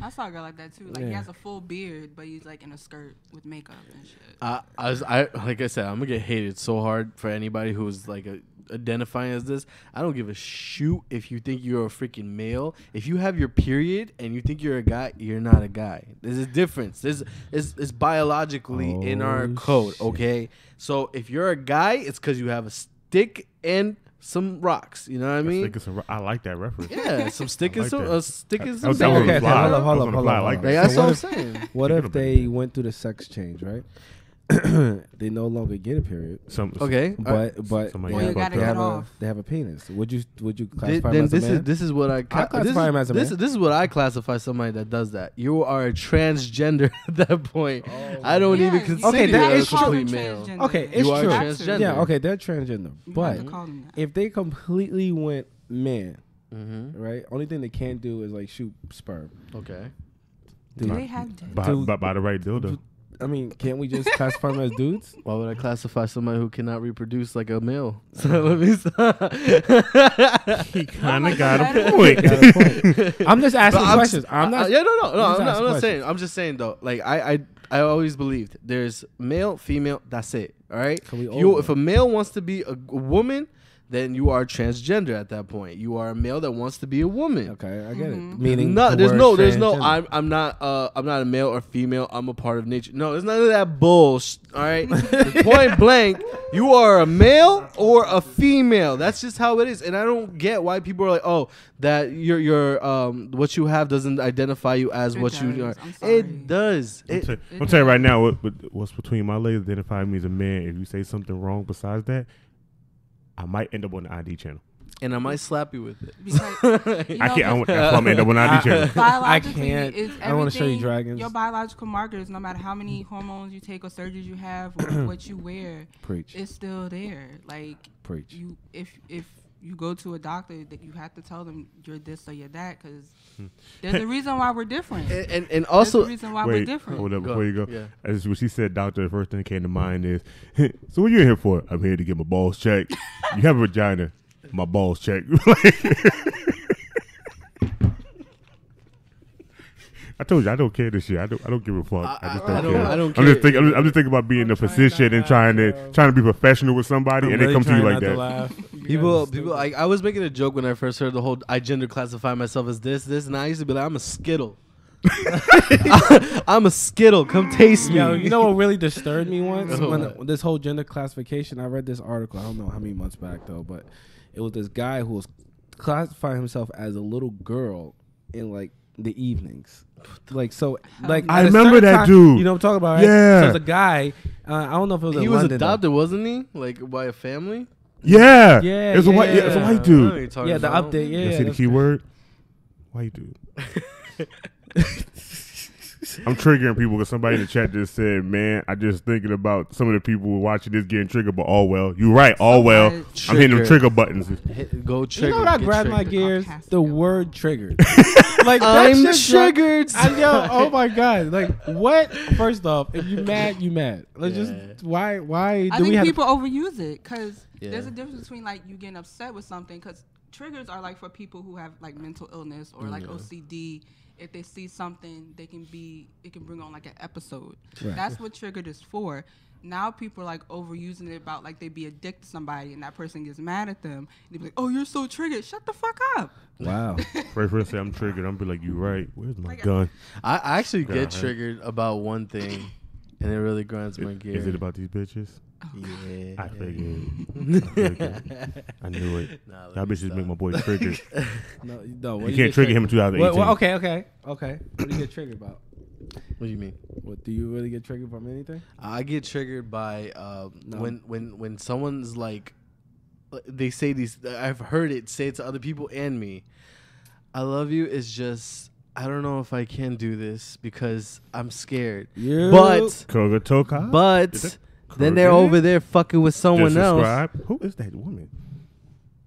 I saw a girl like that too. Like he Yeah. has a full beard, but he's like in a skirt with makeup and shit. I like I said, I'm gonna get hated so hard for anybody who's like identifying as this. I don't give a shoot if you think you're a freaking male. If you have your period and you think you're a guy, you're not a guy. There's a difference. It's biologically in our code. shit. Okay, so if you're a guy, it's because you have a stick and some rocks. You know what I mean? I like that reference. Yeah, some stick I and like some that. stick and That some. was Okay, on the okay, fly. hold That up, was hold on up, the hold fly. I up, like hold that. up. That's So what I'm what saying. What Keep it if up, they went through the sex change, right? They no longer get a period, Okay, but Somebody Well, you gotta they cut have off. they have a penis. Would you classify Then him as a man? this is what I classify him as a man. This is what I classify somebody that does that. You are a transgender at that point. I don't even consider Okay, you that a is true. complete male. Okay, it's You are true. transgender. Yeah, okay, they're transgender. You But have to call them that. if they completely went man, Mm-hmm. right? Only thing they can't do is like shoot sperm. Okay. Do Dude, they have dicks? By the right dildo. I mean, can't we just classify them as dudes? Why would I classify somebody who cannot reproduce like a male? So let me He kind of my got God. a point. Got a point. I'm just asking But questions. I'm not. Yeah, no. just I'm asking not questions. saying. I'm just saying though. Like I always believed there's male, female. That's it. All right. Can we If a male wants to be a woman, then you are transgender at that point. You are a male that wants to be a woman. Okay, I get it. Mhm. Meaning, No, the there's word no. transgender. I'm not a male or female. I'm a part of nature. No, there's none of that bullshit. All right, point blank, you are a male or a female. That's just how it is. And I don't get why people are like, oh, that your what you have doesn't identify you as It what you does. are. I'm sorry. It does. I'm telling you right now, what's between my legs identifying me as a man. If you say something wrong besides that, I might end up on the ID channel. And I might slap you with it. Because I can't. That's why I'm end up on the ID channel. biologically, can't. it's I don't wanna show you everything- dragons. Your biological markers, no matter how many hormones you take or surgeries you have or what you wear, Preach. it's still there. Like Preach. you, if you go to a doctor, that you have to tell them you're this or you're that, because there's a reason why we're different. And also, there's a reason why we're Wait, different. hold up Go before you go. yeah. As what she said, doctor, the first thing that came to mind is, so what you in here for? I'm here to get my balls checked. You have a vagina, my balls checked. I told you I don't care this shit. I don't give a fuck. I just don't care. I don't I'm just care. thinking. I'm just thinking about being a physician and trying to be professional with somebody, and they come to you like that. people, I was making a joke when I first heard the whole I gender classify myself as this, and I used to be like, I'm a Skittle. I'm a Skittle. Come taste me. Yo, you know what really disturbed me once? Oh. When this whole gender classification, I read this article, I don't know how many months back though, but it was this guy who was classifying himself as a little girl in like the evenings. Like so, like I at a remember certain that time- dude. You know what I'm talking about, right? Yeah. So it's a guy. I don't know if it was. He in was London, though. adopted, wasn't he? Like by a family. Yeah, Yeah, it's a white. Yeah, it's a yeah. white I know what dude. you're talking Yeah, the about. update. Yeah, You see the that's- key word? White dude. I'm triggering people because somebody in the chat just said, "Man, I just thinking about some of the people watching this getting triggered." But all well, you right, all well. I'm hitting them trigger buttons. Go trigger. You know what I grind my gears? The word triggered. Like I'm that shit triggered. oh my god! Like what? First off, if you mad, you mad. Let's just why I do we think have people overuse it because Yeah. there's a difference between like you getting upset with something because triggers are like for people who have like mental illness or like OCD. If they see something, it can bring on like an episode. Right. That's what triggered is for. Now people are like overusing it about like they be addicted to somebody and that person gets mad at them. They be like, "Oh, you're so triggered. Shut the fuck up." wow? First say I'm triggered. I'm be like, "You right? Where's my gun?" I actually get God. triggered about one thing, and it really grinds my gears. Is it about these bitches? Yeah. I figured. I knew it. Nah, let Y'all me bitches stop. make my boy triggered. No. What You do can't get trigger him triggered- in 2018. Okay. What do you get triggered about? What do you mean? What do you really get triggered from anything? I get triggered by when someone's like, they say these. I've heard it say it to other people and me. I love you is just. I don't know if I can do this because I'm scared. Yeah. But then they're over there fucking with someone else. Subscribe. Who is that woman?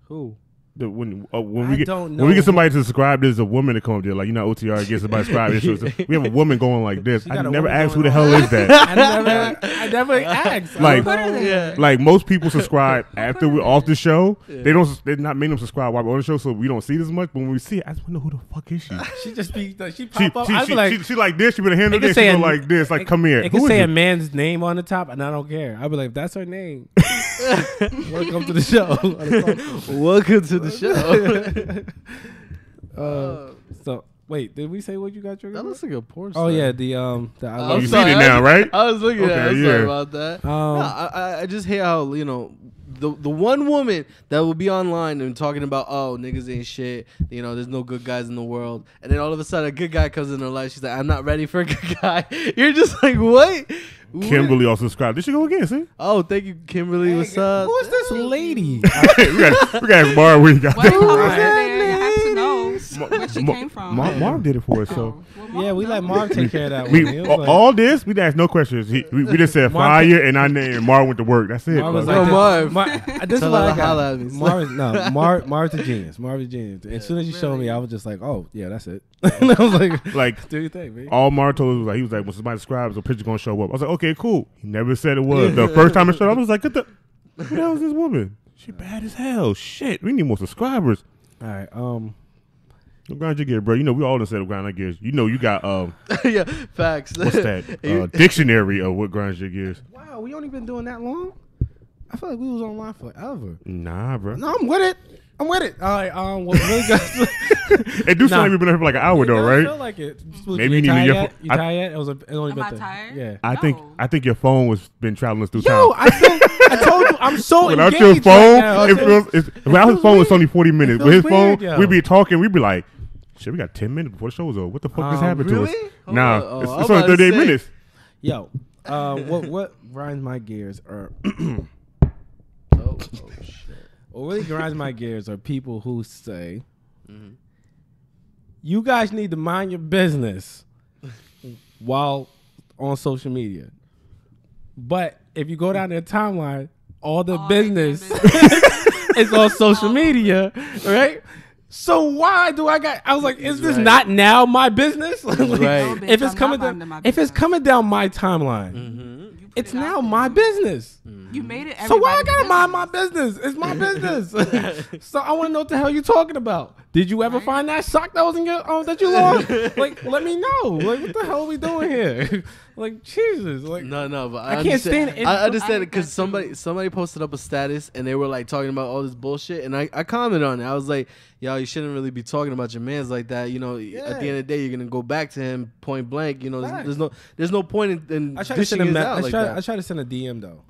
Who? When I we get don't when we know. get somebody to subscribe, there's a woman to come up there like OTR gets somebody subscribed. We have a woman going like this. She I got a never woman asked who going the hell on. is that. I never asked. Like- Put her there. Like most people subscribe after we're off the show. They're not making them subscribe while we're on the show, so we don't see it as much. But when we see it, I just want to know who the fuck is she. She just be she pop up. I be She like this. She put a hand It on can this. She say go a- like this. Like come here. It Who can is say it? a man's name on the top, and I don't care. I'll be like, that's her name. Welcome to the show. Welcome to the show. So wait, did we say what you got triggered? That about? looks like a porn Oh star. yeah, the I Oh, love you you. see it now, right? I was looking at it. Okay, I'm yeah. sorry about that. Um, No, I just hate how, the one woman that will be online and talking about, oh, niggas ain't shit. There's no good guys in the world. And then all of a sudden a good guy comes in her life. She's like, I'm not ready for a good guy. You're just like, what? Kimberly also subscribed. Did she go again? See, Oh, thank you, Kimberly. What's up? Who is this lady? we got Mar. We got Why you over Right. there? You have to know where she came from. Marv did it for us. So Yeah, we let Marv take care of that one. we He was like- all this we asked no questions. We just said Marv- fire and our name. And Marv went to work. That's it. Marv was Like, like, Marv. this is Tell what her I to holla got. at me. Marv's a genius. Marv's a genius. As soon as you showed me, I was just like, oh yeah, that's it. And I was like, do your thing, man. all Marv told us was like, he was like, when somebody subscribes, a picture gonna show up. I was like, okay, cool. He never said it was. The first time it showed up, I was like, who the hell is this woman? She bad as hell. Shit, we need more subscribers. All right. What grind you get, bro? We all done said what grind I guess. You got Yeah, facts. what's that? Dictionary of what grinds your gears. Wow, we only been doing that long. I feel like we was online forever. Nah, bro. No, I'm with it. All right. What really got? It do sound like we've been here for like an hour though, I right? feel like it. Maybe you you need tired your yet? phone. You tired yet? It only Am been I 30. tired? Yeah. I think your phone was been traveling us through Yo, time. I told you, I'm so Without engaged your phone, right now. without his phone, it's only 40 minutes. It With his feels phone, weird, yo. we'd be talking. We'd be like, shit, we got 10 minutes before the show was over. What the fuck just happened really? to us? Hold Nah, on. Oh, it's I was only about to 38 say. minutes. Yo, what grinds my gears are Oh, shit. what really grinds my gears are people who say, you guys need to mind your business while on social media. But if you go down their timeline, all the All business their is on social media, right? So why do I was like, is this Right. not now my business? Like, Right. bitch, If it's I'm coming not down, minding my if it's business. coming down my timeline, You put it's it out now there. my business. You made it. So why I everybody's gotta mind my business. business? It's my business. So I want to know what the hell you talking about. Did you ever Right. find that sock that was in your that you lost? Like, let me know. Like, what the hell are we doing here? Like, Jesus. Like, No, but I can't stand it. I understand I it hate because that too. somebody posted up a status and they were like talking about all this bullshit, and I commented on it. I was like, yo, you shouldn't really be talking about your mans like that. At the end of the day, you're gonna go back to him point blank. Facts. There's no point in I try to dishing send a his me- out I like try, that. I try to send a DM though.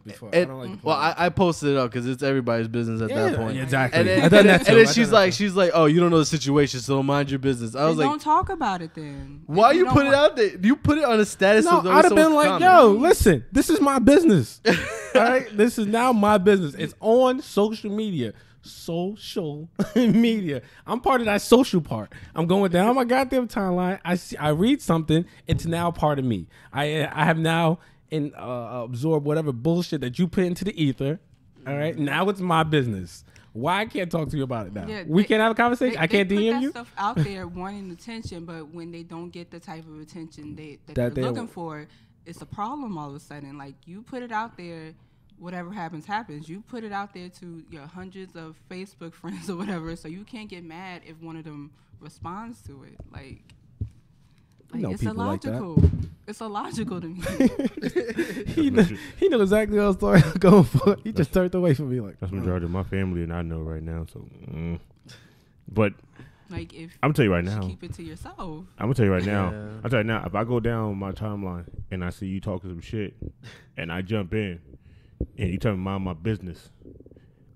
Before. I And- don't like to well, put it. I posted it up because it's everybody's business at that point. Yeah, exactly. And then, I done and that then, too. and then I she's done that she's like, oh, you don't know the situation, so mind your business. I was Then like, don't talk about it then. why If you don't put it want- out there? You put it on a status. No, so I'd have been someone like, comment. yo, listen, this is my business. All right, this is now my business. It's on social media. social media. I'm part of that social part. I'm going down my goddamn timeline. I read something. It's now part of me. I have now absorbed whatever bullshit that you put into the ether. All right. Now it's my business. Why I can't talk to you about it now? Yeah, we can't have a conversation. I can't DM you. They put that stuff out there wanting attention, but when they don't get the type of attention that they're looking for, it's a problem all of a sudden. Like, you put it out there, whatever happens, happens. You put it out there to your hundreds of Facebook friends or whatever, so you can't get mad if one of them responds to it. Like it's illogical. Like it's illogical to me. he knows exactly what I was going for. He just turned away from me like. That's the majority of my family, and I know right now. So, but like, if I'm gonna tell you right now, keep it to yourself. I'm gonna tell you right now. I'll tell you now. If I go down my timeline and I see you talking some shit, and I jump in, and you tell me mind my business,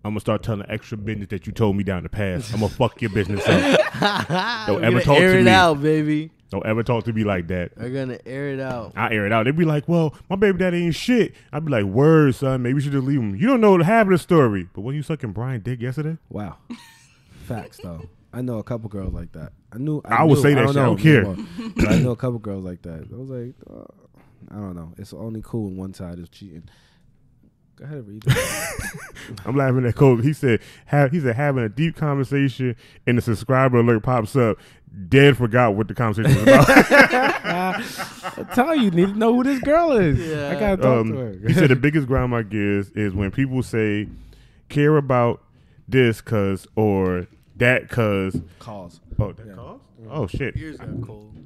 I'm gonna start telling extra business that you told me down the past. I'm gonna fuck your business up. Don't ever talk to me. Air it out, baby. Don't ever talk to me like that. We're gonna air it out. I air it out. They'd be like, well, my baby daddy ain't shit. I'd be like, word, son. Maybe we should just leave him. You don't know the half of the story. But when you sucking Brian dick yesterday? Wow. Facts, though. I know a couple girls like that. I would say that shit. I don't care. But I know a couple girls like that. I was like, I don't know. It's only cool when one side is cheating. Go ahead and read that. I'm laughing at Kobe. He said having a deep conversation and the subscriber alert pops up. Dead forgot what the conversation was about. I'm telling you, need to know who this girl is. Yeah. I gotta talk to her. He said the biggest grind I get is when people say care about this cause or that cause. Cause. Oh, that cause? Oh shit. Ears got cold.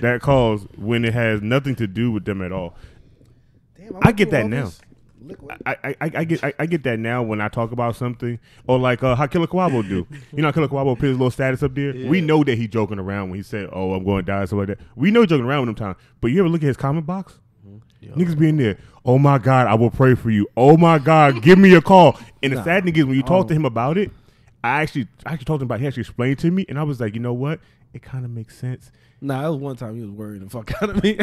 That cause when it has nothing to do with them at all. Damn, I get that now. I get that now when I talk about something, or like how Killer Quavo do. You know how Killer Quavo put his little status up there? Yeah. We know that he joking around when he said, oh, I'm going to die, something like that. We know he's joking around with them time. But you ever look at his comment box? Mm-hmm. Niggas be in there, oh my God, I will pray for you. Oh my God, give me a call. And the sad thing is when you talk to him about it, I actually talked to him about it. He actually explained to me, and I was like, you know what? It kind of makes sense. Nah, it was one time he was worrying the fuck out of me.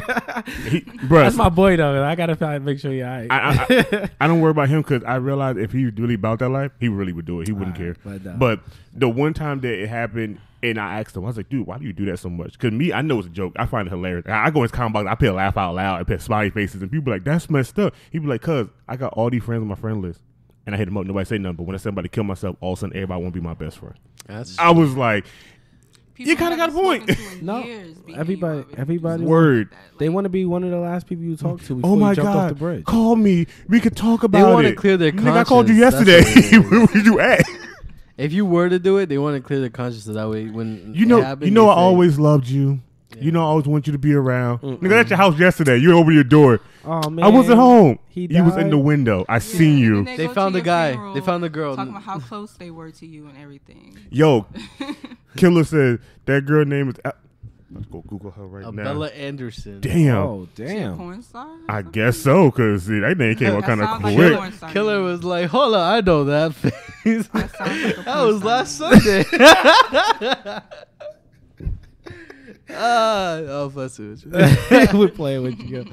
That's my boy though. I gotta make sure you're all right. I don't worry about him because I realized if he was really about that life, he really would do it. He wouldn't care. But the one time that it happened, and I asked him, I was like, dude, why do you do that so much? Because me, I know it's a joke. I find it hilarious. I go in his comment box, I put a laugh out loud, I put smiley faces, and people be like, that's messed up. He be like, cuz I got all these friends on my friend list. And I hit him up, nobody say nothing. But when I said somebody kill myself, all of a sudden everybody want to be my best friend. I was like, you kind of got a point. No, everybody. Word. They want to be one of the last people you talk to before you jump off the bridge. Call me. We could talk about it. They want to clear their conscience. Nigga, I called you yesterday. Where were you at? If you were to do it, they want to clear their conscience so that way when I always loved you. Yeah. You know I always want you to be around. Nigga, at your house yesterday. You opened your door. Oh man, I wasn't home. He was in the window. I seen you. They found the guy. They found the girl. Talking about how close they were to you and everything. Yo, Killer said that girl name is. Let's go Google her right now. Bella Anderson. Damn. Oh damn. She a porn star? I guess so, cause that name came out kind of quick. Like Killer was like, "Hold on, I know that face. That was last Sunday." I'll fuss with you. We're playing with you.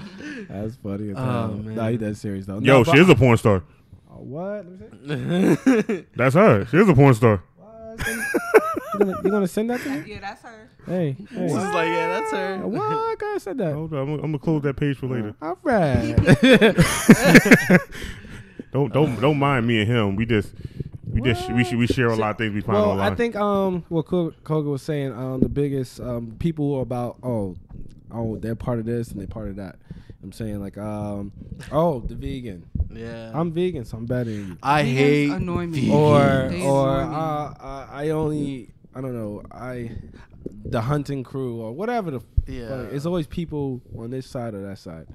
That's funny. Man. Nah, he's that serious though. Yo, she is a porn star. What? That's her. She is a porn star. You gonna send that to me? Yeah, that's her. Hey. She's like, yeah, that's her. What? I gotta send that. Hold on, I'm gonna close that page for later. All right. Don't mind me and him. We share a lot of things we find online. I think what Koga was saying, the biggest people who are about they're part of this and they're part of that. I'm saying like the vegan. Yeah. I'm vegan, so I'm better than you. I hate annoy me. The hunting crew or whatever it's always people on this side or that side.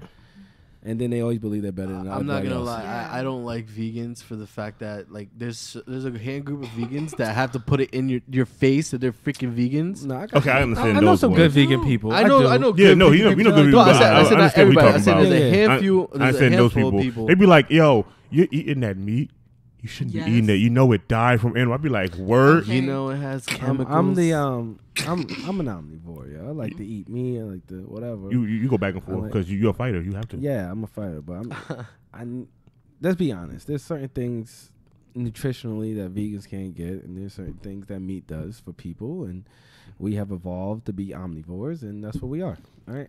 And then they always believe they're better than I'm not gonna lie. I don't like vegans for the fact that like there's a hand group of vegans that have to put it in your face that they're freaking vegans. No, I understand. I know some good vegan people. I know. Yeah, no, you know good people. I said not everybody. I said there's a handful. I said those people. They be like, yo, you're eating that meat. You shouldn't be eating it. You know it died from animal. I'd be like, word. Okay. You know it has chemicals. I'm an omnivore. Yeah, I like to eat meat. I like to whatever. You go back and forth because you're a fighter. You have to. Yeah, I'm a fighter, but let's be honest. There's certain things nutritionally that vegans can't get, and there's certain things that meat does for people, and we have evolved to be omnivores, and that's what we are. All right.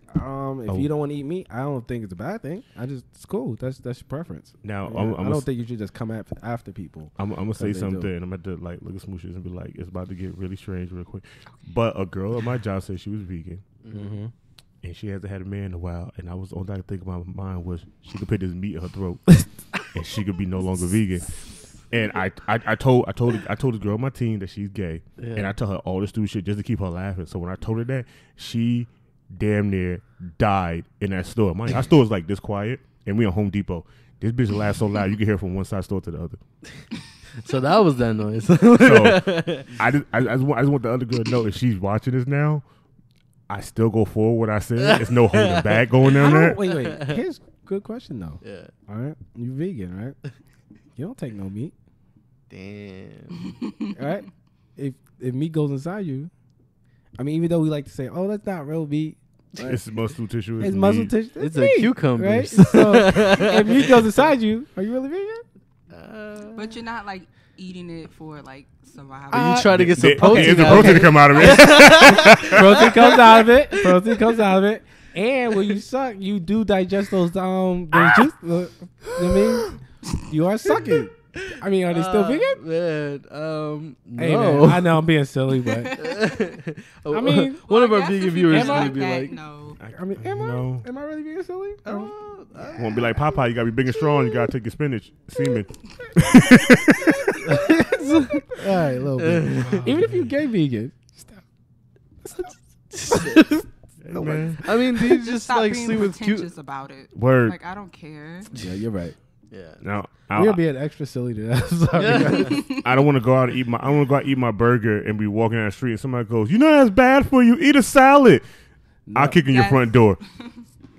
If you don't want to eat meat, I don't think it's a bad thing. It's cool. That's your preference. Now, Yeah, I don't think you should just come after people. I'm gonna say something. I'm about to like look at Smooches and be like, it's about to get really strange real quick. But a girl at my job said she was vegan, and she hasn't had a man in a while. And I was on that thing in my mind was she could put this meat in her throat, and she could be no longer vegan. And I told this girl on my team that she's gay, and I tell her all this stupid shit just to keep her laughing. So when I told her that, she damn near died in that store. Our store is like this quiet, and we on Home Depot. This bitch laughs so loud you can hear from one side store to the other. So that was that noise. So I just want the other girl to know if she's watching this now, I still go forward what I said. There's no holding back going down there. Wait. Here's a good question though. Yeah. All right, you vegan, right? You don't take no meat. Damn. All right. If meat goes inside you, I mean, even though we like to say, "Oh, that's not real meat," right? It's muscle tissue. It's muscle meat. tissue. It's meat, a cucumber, right? So if meat goes inside you, are you really vegan? But you're not like eating it for like survival. Are you trying to get some protein? Is the out of protein it? to come out of it? Protein comes out of it. Protein comes out of it. And when you suck, you do digest those juice. You know what I mean? You are sucking. I mean, are they still vegan? Man, Hey, no. man, I know I'm being silly, but I mean, one of I our guess vegan if you am viewers is I? going to be that, like, no. I mean, am I really being silly? Won't be like Popeye. You gotta be big and strong. You gotta take your spinach, semen. All right, a little bit. Even if you're gay vegan, Hey, man. I mean, do you just Stop like being sleep with cute? pretentious about it. Word. Like I don't care. yeah, you're right. Yeah. Now We're being extra silly today. I'm sorry. Yeah. I don't want to go out and eat my. I want to go out and eat my burger and be walking down the street and somebody goes, "You know that's bad for you. Eat a salad." I'll kick in your front door.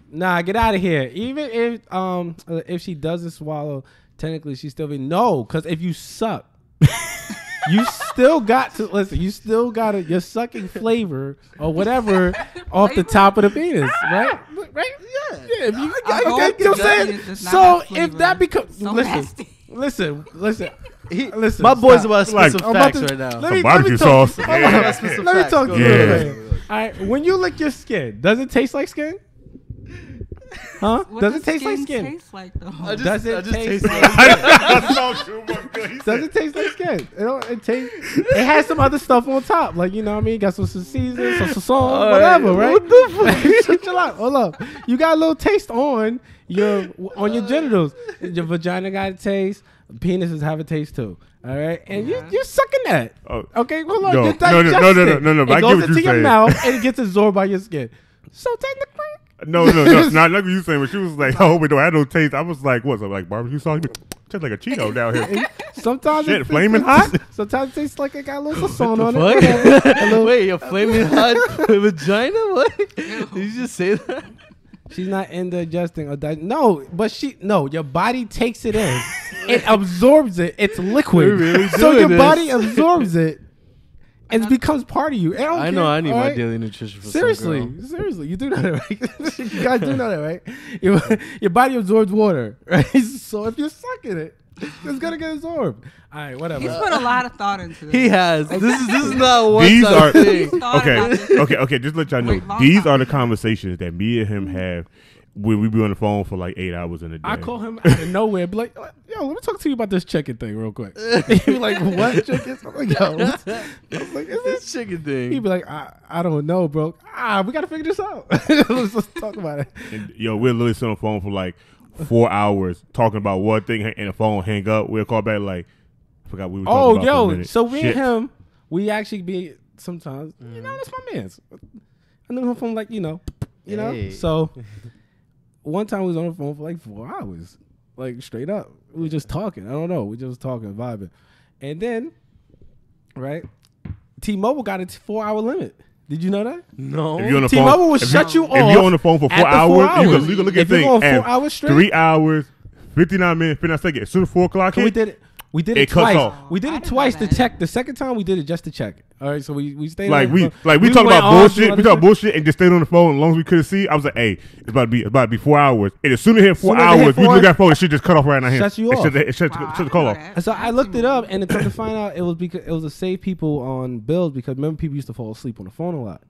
Nah, get out of here. Even if she doesn't swallow, technically she still be no. Because if you suck, you still got to listen. You still got to your sucking flavor or whatever off the top of the penis, right? Right? Yeah. If you, I hope you know what I'm the saying? penis does not So have if flavor. that becomes So listen, nasty. listen. Listen, My boy's stop. about to spit Like, some I'm about facts to- right now. let me Barbecue talk- sauce. hold on. Yeah. Let's spit some Let me facts. talk Go to you. Yeah. real quick. All right, when you lick your skin, does it taste like skin? Huh? What Does it taste like skin skin? taste like though? Does it taste like Does Does it taste like skin? It has some other stuff on top, like you know what I mean. Got some seasoning, some salt, whatever, right? What the fuck? Chill out. Hold up. You got a little taste on your genitals. Your vagina got a taste. Penises have a taste too. All right, and you're sucking that. Oh. Okay, hold on. No, You're no, digesting no, it. no, but I It get goes what into you're your saying. mouth and it gets absorbed by your skin. So technically. No, not like what you saying. But she was like, "Oh, we don't have no taste." I was like, "What's up, like barbecue sauce? Tastes like a Cheeto down here." Sometimes Shit, it flaming hot. Sometimes it tastes like it got a little salt on What? it. A little- Wait, your flaming hot vagina? What? Did you just say that? She's not indigesting or no, your body takes it in. It absorbs it. It's liquid. We're really So doing your this. body absorbs it and it becomes part of you. I know I need my alright? daily nutrition for Seriously, some girl. seriously, you do know that, right? You guys do know that, right? Your body absorbs water, right? So if you're sucking it, it's gonna get absorbed. All right, whatever. He's put a lot of thought into this. He has. This is not one These are time thing. Thought about this. okay. Just to let y'all know, Wait, long these time. are the conversations that me and him have when we be on the phone for like 8 hours in a day. I call him out of nowhere, be like, "Yo, let me talk to you about this chicken thing real quick." He'd be like, "What chicken?" I'm like, "Yo," I was like, "Is This this?" chicken thing. He'd be like, I don't know, bro. We gotta figure this out. Let's talk about it. And, we're literally sitting on the phone for like 4 hours talking about one thing, and the phone hang up. We'll call back like, I forgot we were talking about for a minute. So me Shit. and him, we actually be sometimes, you know, that's my man's. I knew him from like, you know. Hey. So one time we was on the phone for like 4 hours, like straight up. We were just talking. I don't know. We just talking, vibing. And then, right, T-Mobile got a 4-hour limit. Did you know that? No. If you're on the T-Mobile phone, will if shut you off. If you're on the phone for 4 after 4 hours, hours. you can look at If you're things. going 4 and hours straight, 3 hours, 59 minutes, 59 seconds. As soon as 4 o'clock we hit, did it. We did It it cuts twice. off. We did I it didn't twice know to that. check. The second time we did it just to check. All right, so we stayed Like on we the phone. talked went about on to bullshit. We other talked bullshit and just stayed on the phone. As long as we couldn't see, I was like, "Hey, it's about to be 4 hours." And as soon as it hit 4 Soon as it hit hours, we 4 look at the phone. It shit just cut off right in our hands. Shuts you off. It shuts Wow, the I call didn't off. know that. And so I That's looked it remote. up, and it come to find out it was because it was to save people on bills because remember people used to fall asleep on the phone a lot.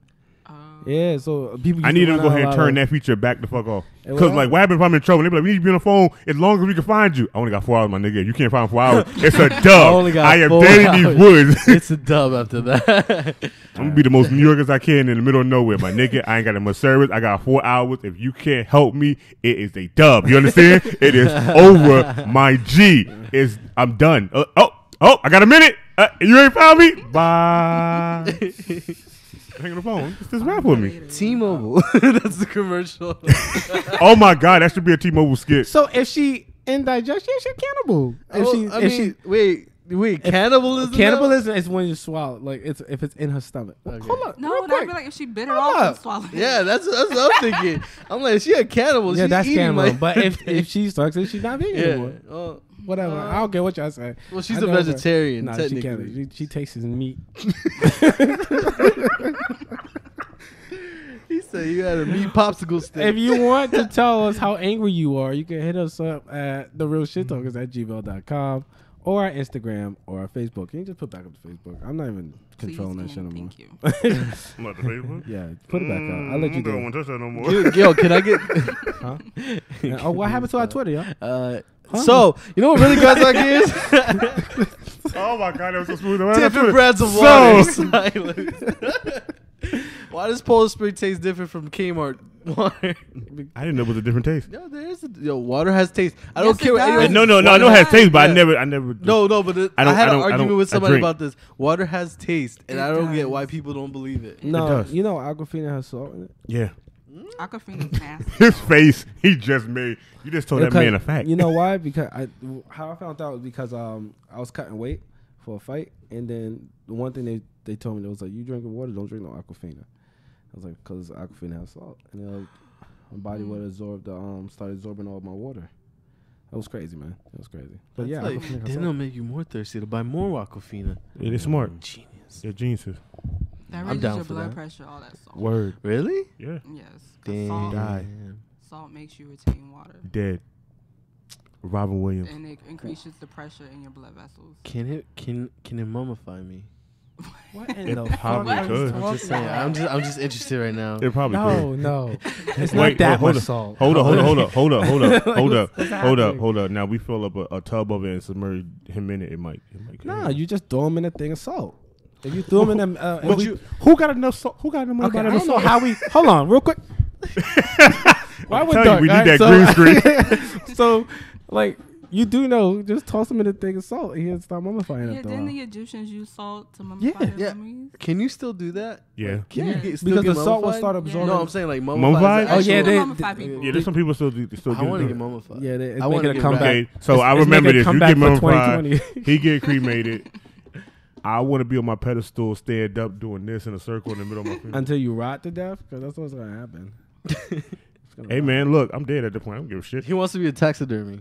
Yeah, so people. I used need to them to run go ahead out and a lot turn of- that feature back the fuck off. It Because will. like, what happens if I'm in trouble? They be like, "We need to be on the phone as long as we can find you." I only got 4 hours, my nigga. You can't find 4 hours. It's a dub. only got I am 4 dead in hours. these woods. It's a dub after that. I'm gonna be the most New York as I can in the middle of nowhere, my nigga. I ain't got that much service. I got 4 hours. If you can't help me, it is a dub. You understand? It is over, my G. I'm done. Oh, I got a minute. You ain't found me. Bye. Hang on the phone. Just rap with me. T-Mobile. That's the commercial. Oh my God, that should be a T-Mobile skit. So if she indigestion, she's cannibal. Wait, cannibalism? Cannibalism is when you swallow, like if it's in her stomach. Okay. Hold up, No, real that'd quick. be like if she bit it Hold off up. and swallowed it. Yeah, that's what I'm thinking. I'm like, is she a cannibal? Yeah, She's that's eating cannibal. my- But if she sucks it, she's not vegan yeah. anymore. Oh, Whatever. I don't care what y'all say. well, she's I a know her. vegetarian. Nah, she technically. can't. She takes his meat. He said you had a meat popsicle stick. If you want to tell us how angry you are, you can hit us up at therealshittalkers@gmail.com or our Instagram or our Facebook. Can you just put back up to Facebook? I'm not even Please, controlling that shit Ken, anymore. Thank you. I'm not the Facebook. Yeah, put it back up. I'll let you I don't do want to touch that no more. Yo, can I get? Huh? Oh, what happened to our Twitter, y'all? So you know what really grinds my gears? Oh my God, that was so smooth. Different brands of water. Silence. Why does Polar Spring taste different from Kmart water? I didn't know it was a different taste. No, there is. Water has taste. I Yes, don't care it what does. anyone. No, I Water know it has taste, but yeah. I never. No, but I don't- had I an don't- I argument don't- with I somebody drink. about this. Water has taste, and It I don't get does. why people don't believe it. No, does. you know Aquafina has salt in it. Yeah. Aquafina's nasty. His face, he just made. You just told that man a fact. You know why? Because how I found out was because I was cutting weight for a fight, and then the one thing they told me, they was like, "You drinking water? Don't drink no Aquafina." I was like, "Cause Aquafina has salt," and then my body would absorb started absorbing all my water. That was crazy, man. That was crazy. But That's yeah, like, Aquafina has then salt. it'll make you more thirsty to buy more Aquafina. Yeah, they're smart. Genius. They're geniuses. That I'm raises down your for blood that. pressure, all that salt. Word. Really? Yeah. Yes. 'Cause Damn. Die. Salt makes you retain water. Dead. Robin Williams. And it increases the pressure in your blood vessels. Can it mummify me? What in It the probably fuck? could. I'm just saying. I'm just interested right now. It probably could. No, it's Wait, not that hold much up. salt. Hold up. What's happening? Hold up. Now we fill up a tub of it and submerge him in it. It might. Nah, you just throw them in a thing of salt. If you throw them in them, Who got enough salt? Who got enough okay, I about don't enough know salt? how we. Hold on, real quick. Why would tell you, dark? we need alright? that green screen. So, like, you do know, just toss them in a thing of salt. He'll start mummifying Yeah, after a didn't while. the Egyptians use salt to mummify Yeah. their Yeah. mummies? Can you still do that? Yeah. Can Yeah, you still because get the salt will mummified? start absorbing. No, I'm saying like Mummified? mummified. Oh, yeah, They they- mummify people. Yeah, there's some people still I want to do get mummified. Yeah, it's I wanna making a get comeback. back. Okay, so It's- I it's remember making a this. You comeback get for mummified. 2020. He get cremated. I want to be on my pedestal, stand up, doing this in a circle in the middle of my finger. Until you rot to death, because that's what's gonna happen. It's gonna Hey rot. man, look, I'm dead at the point. I don't give a shit. He wants to be a taxidermy.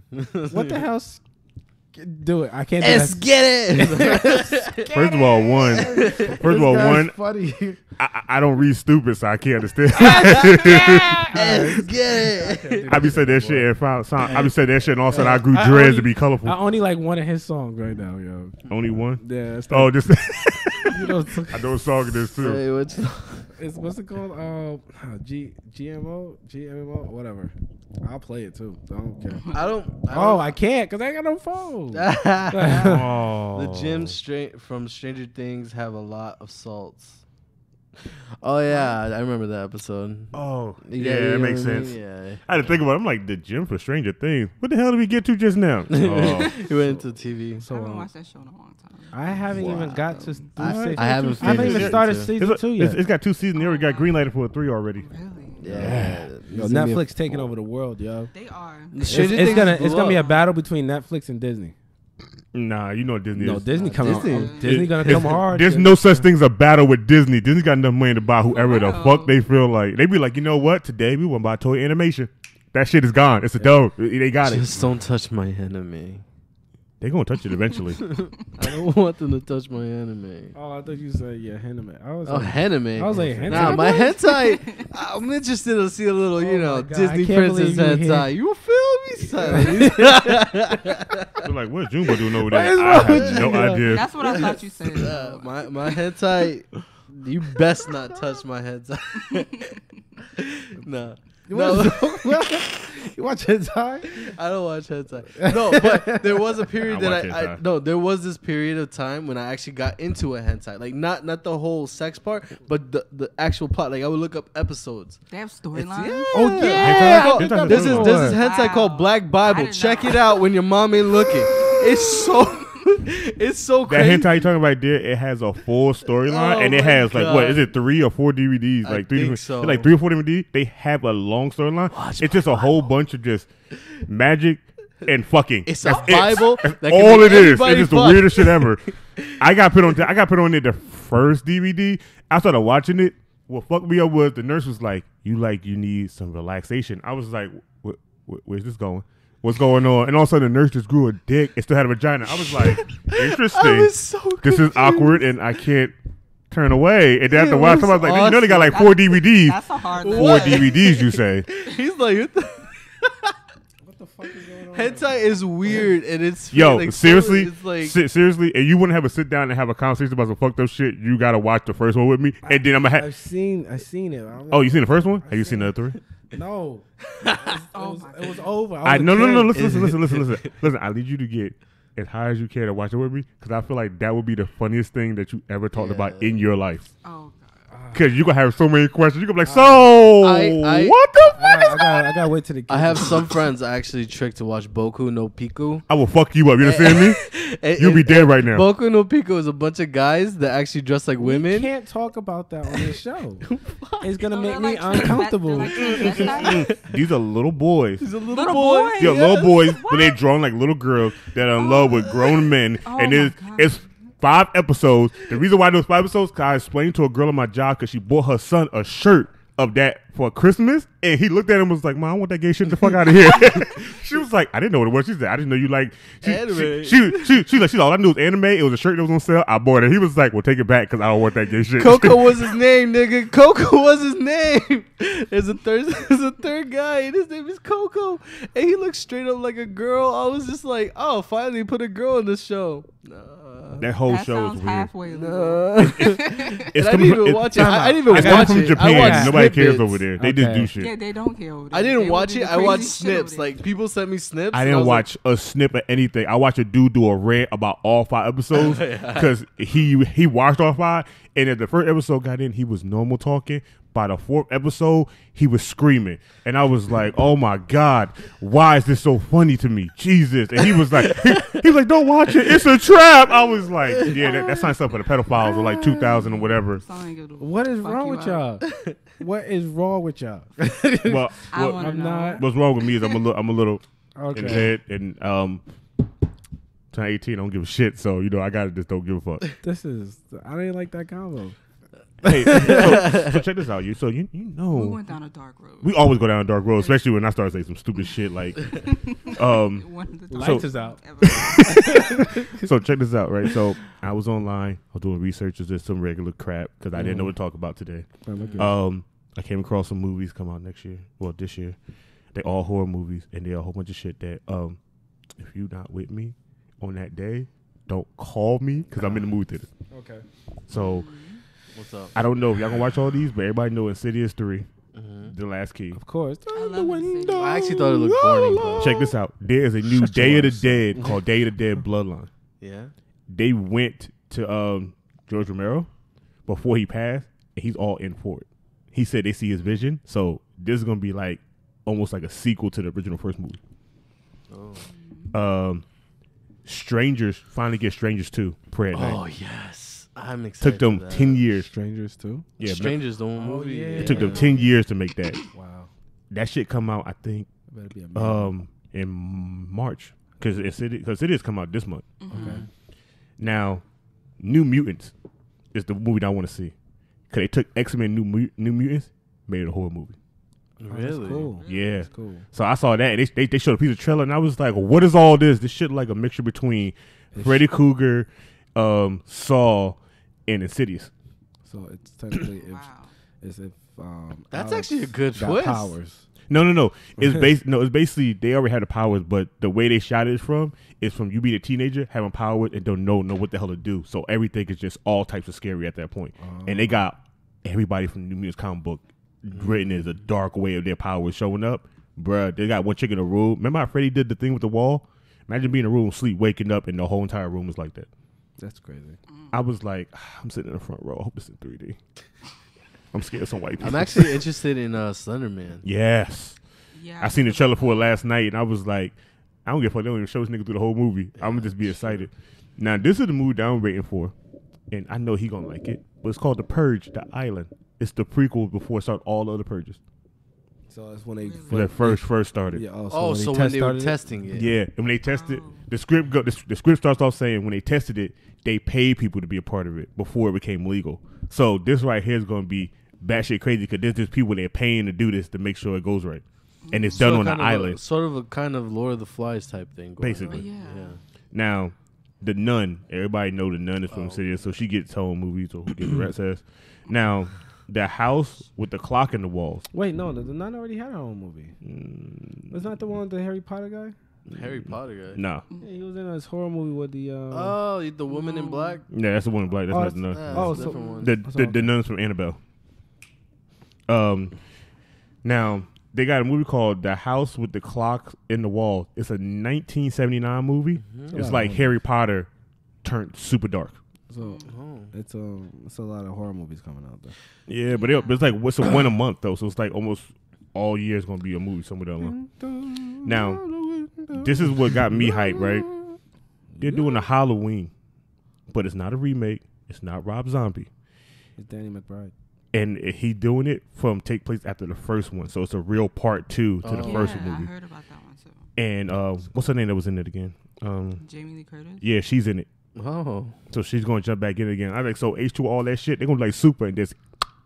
What the hell? Do it. I can't do Let's that. get it. First of all, one, funny. I don't read stupid, so I can't understand. Let's get it. I be saying that shit and I be saying that shit and all of a sudden I grew I dreads only- to be colorful. I only like one of his songs right now, yo. Only one? Yeah. It's Oh, like, this you know, I know a song in this too. Hey, what's what's it called? GMO, whatever. I'll play it too. I don't care. I can't because I ain't got no phone. Oh. The Jim from Stranger Things have a lot of salts. Oh yeah, I remember that episode. Oh, You yeah, know it what makes I mean? sense. Yeah. I had to think about it. I'm like, the gym for Stranger Things. What the hell did we get to just now? Oh. He went into TV. So I haven't watched that show in a long time. I haven't even got to. I season haven't two. I haven't finished even it started too. season 2 yet. It's got 2 seasons. They already got greenlighted for a 3 already. Really? Yeah. Yo, Netflix taking over the world, yo. They are. It's Stranger gonna Things be a blew up. battle between Netflix and Disney. Nah, you know Disney No, is. Disney coming. Disney. Disney gonna come hard. There's shit. no such thing as a battle with Disney. Disney got enough money to buy whoever the Wow. fuck they feel like. They be like, you know what? Today we want to buy toy animation. That shit is gone. It's a dope. They got it. Just don't touch my enemy. They gonna touch it eventually. I don't want them to touch my anime. Oh, I thought you said henna. I was Oh, like, henna. I was like, henna. Nah, my hentai. I'm interested to see a little, you know, my God, Disney I can't princess believe you hentai. You feel me, son? They're like, what's Jumbo doing over there? What is I wrong have with no you? idea. That's what I thought you said. My hentai. You best not touch my hentai. Nah. No, You watch hentai? I don't watch hentai. No, but there was a period I that watch I hentai. no, there was this period of time when I actually got into a hentai. Like not the whole sex part, but the actual plot. Like I would look up episodes. They have It's- storylines. Oh, yeah. Hentai? Hentai- There's Hentai- this hentai Wow. called Black I Bible. didn't Check know. it out when your mom ain't looking. It's so it's so That crazy. hentai you talking about there, it has a full storyline, Oh and it my has like God. what is it, 3 or 4 DVDs? I Like think three, so. like 3 or 4 DVDs. They have a long storyline. It's just a whole bunch of just magic and fucking. It's a That's Bible. That's that can all make it is. anybody It's just the fuck. weirdest shit ever. I got put on there the first DVD. I started watching it. What fucked me up was the nurse was like, "You need some relaxation." I was like, "Where's this going? What's going on?" And all of a sudden, the nurse just grew a dick and still had a vagina. I was like, "Interesting. I was so This is confused. awkward, and I can't turn away." And then after a while, was somebody was like, "You know, they got like awesome. 4 DVDs. That's a hard 4 one. DVDs, you say?" He's like, what the What the fuck is going on? hentai is weird, and it's Yo, like, seriously, it's like seriously, and you wouldn't have a sit down and have a conversation about some fucked up shit. You gotta watch the first one with me, and then I'm gonna have. I've seen it. Oh, you seen the first one? Have you seen the other 3? No. Oh my It was over. I was no a no kid. listen. I need you to get as high as you can to watch it with me, because I feel like that would be the funniest thing that you ever talked about in your life. Oh, God. Because you gonna have so many questions. You gonna be like, so I- what the fuck? I gotta wait till the. I have some friends I actually tricked to watch Boku no Pico. I will fuck you up. You understand me? And- You'll be and- dead right now. Boku no Pico is a bunch of guys that actually dress like We women. can't talk about that on this show. It's gonna So make they're me like uncomfortable. they're like transvestites? These are little boys. He's a Little boys? Yo, yes. little boys, but they're drawn like little girls that are in love with grown men. Oh And my it's, God. it's 5 episodes. The reason why those 5 episodes, because I explained to a girl at my job because she bought her son a shirt of that for Christmas, and he looked at him and was like, "Mom, I want that gay shit the fuck out of here." She was like, "I didn't know what it was." She said, "I didn't know you like Anime. She's all I knew was anime. It was a shirt that was on sale. I bought it." He was like, "Well, take it back because I don't want that gay shit." Coco was his name, nigga. Coco was his name. There's a third guy, and his name is Coco, and he looks straight up like a girl. I was just like, oh, finally put a girl in the show. That whole That show was sounds weird. halfway legal. It's And I didn't coming even from- watch it. I didn't even It's watch coming from it. I Japan. watched Nobody cares snippets. over there. They just Okay. do shit. Yeah, they don't care. over I there. didn't They watch will do it. the I watched crazy shit over snips. there. Like people sent me snips. I and didn't was watch a snip of anything. I watched a dude do a rant about all 5 episodes because he watched all 5, and if the first episode got in, he was normal talking. By the 4th episode, he was screaming, and I was like, "Oh my God, why is this so funny to me, Jesus?" And he was like, "He was like, don't watch it. It's a trap." I was like, "Yeah, that sounds stuff for the pedophiles or like 2000 or whatever." Something it'll What is fuck wrong you with up. y'all? What is wrong with y'all? Well, I what- want to I'm know. not- what's wrong with me is I'm a little in the Okay. head, and turn 18, I don't give a shit. So I gotta just don't give a fuck. I didn't like that combo. Hey, so check this out, you. So you We know, went down a dark road. we always go down a dark road, especially when I start saying some stupid shit like. One of the Lights darkest is out. ever. So check this out, right? So I was online, I was doing research, just some regular crap because I didn't know what to talk about today. I came across some movies come out next year, well this year. They all horror movies, and they're a whole bunch of shit that if you not with me on that day, don't call me because I'm in the movie theater. Okay. So. What's up? I don't know if y'all gonna watch all these, but everybody know Insidious 3, The Last Key. Of course. I love Insidious. I actually thought it looked corny, but Check this out. There is a new Shut Day your of the ass. Dead called Day of the Dead Bloodline. yeah. They went to George Romero before he passed, and he's all in for it. He said they see his vision, so this is gonna be like almost like a sequel to the original first movie. Oh. Strangers finally get Strangers 2 Prayer at Night. Oh yes, I'm excited. Took them for that. 10 years. Strangers too. Yeah, Strangers, the one movie. yeah. it took them 10 years to make that. Wow. That shit come out, I think, That better be a in March because it is come out this month. Okay. Now, New Mutants is the movie that I want to see because they took X-Men New Mutants, made it a horror movie. Really? Cool. Yeah. That's cool. So I saw that. And they showed a piece of trailer, and I was like, what is all this? This shit like a mixture between Freddy Krueger, Saw, and Insidious. So it's technically Wow. if That's Alex actually a good got twist. powers. No. It's basically they already had the powers, but the way they shot it is from you being a teenager having powers and don't know what the hell to do. So everything is just all types of scary at that point. And they got everybody from the New Mutants comic book written as a dark way of their powers showing up. Bruh, they got one chick in a room. Remember how Freddy did the thing with the wall? Imagine being in a room, sleep, waking up, and the whole entire room is like that. That's crazy. I was like, I'm sitting in the front row. I hope it's in 3D. I'm scared of some white people. I'm actually interested in Slender Man. Yes. Yeah. I seen the trailer for it last night, and I was like, I don't give a fuck. They don't even show this nigga through the whole movie. I'm going to just be excited. Now, this is the movie that I'm waiting for, and I know he going to like it, but it's called The Purge, The Island. It's the prequel before it started all the other purges. So that's when they When it first started. Yeah, So when they were testing it. Yeah, and when they tested, the script starts off saying when they tested it, they paid people to be a part of it before it became legal. So this right here is going to be batshit crazy because there's just people they're paying to do this to make sure it goes right, and it's done on an island. Sort of a kind of Lord of the Flies type thing. Basically. Yeah. Now, the Nun, everybody know the Nun is from Insidious, so she gets her own movies or who gets the rat's ass. Now, the house with the clock in the walls. Wait, no, the Nun already had her own movie. Was not the one with the Harry Potter guy? Harry Potter guy. No. Yeah, he was in this horror movie with the. The woman in black. Yeah, that's the one in black. That's not the Nun. That's a different one. The Nuns from Annabelle. Now they got a movie called The House with the Clock in the Wall. It's a 1979 movie. It's like Harry Potter turned super dark. So it's a lot of horror movies coming out there. Yeah, but it's like what's a one a month though, so it's like almost all year is gonna be a movie somewhere down the line. Now, this is what got me hyped, right? They're doing a Halloween, but it's not a remake. It's not Rob Zombie. It's Danny McBride. And he doing it from take place after the first one, so it's a real part 2 to the first movie. I heard about that one too. And what's her name that was in it again? Jamie Lee Curtis. Yeah, she's in it. Oh. So she's gonna jump back in again. I think so. H2 all that shit. They're gonna be like super and just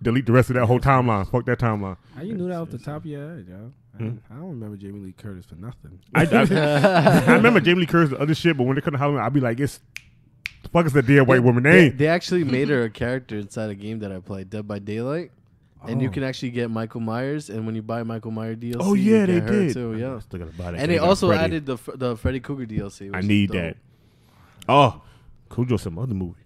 delete the rest of that whole timeline. Fuck that timeline. How you knew that off the top of your head, yo? I don't remember Jamie Lee Curtis for nothing. I remember Jamie Lee Curtis and other shit, but when it comes to Halloween, I'd be like, it's the fuck is that dead white woman name? They actually made her a character inside a game that I played, Dead by Daylight. And you can actually get Michael Myers, and when you buy Michael Myers DLC, Oh yeah, you they get her did. too. Yeah, Still gotta buy that. and they also added the Freddy Krueger DLC. Which I is need dope. that. Oh, Cujo, some other movie.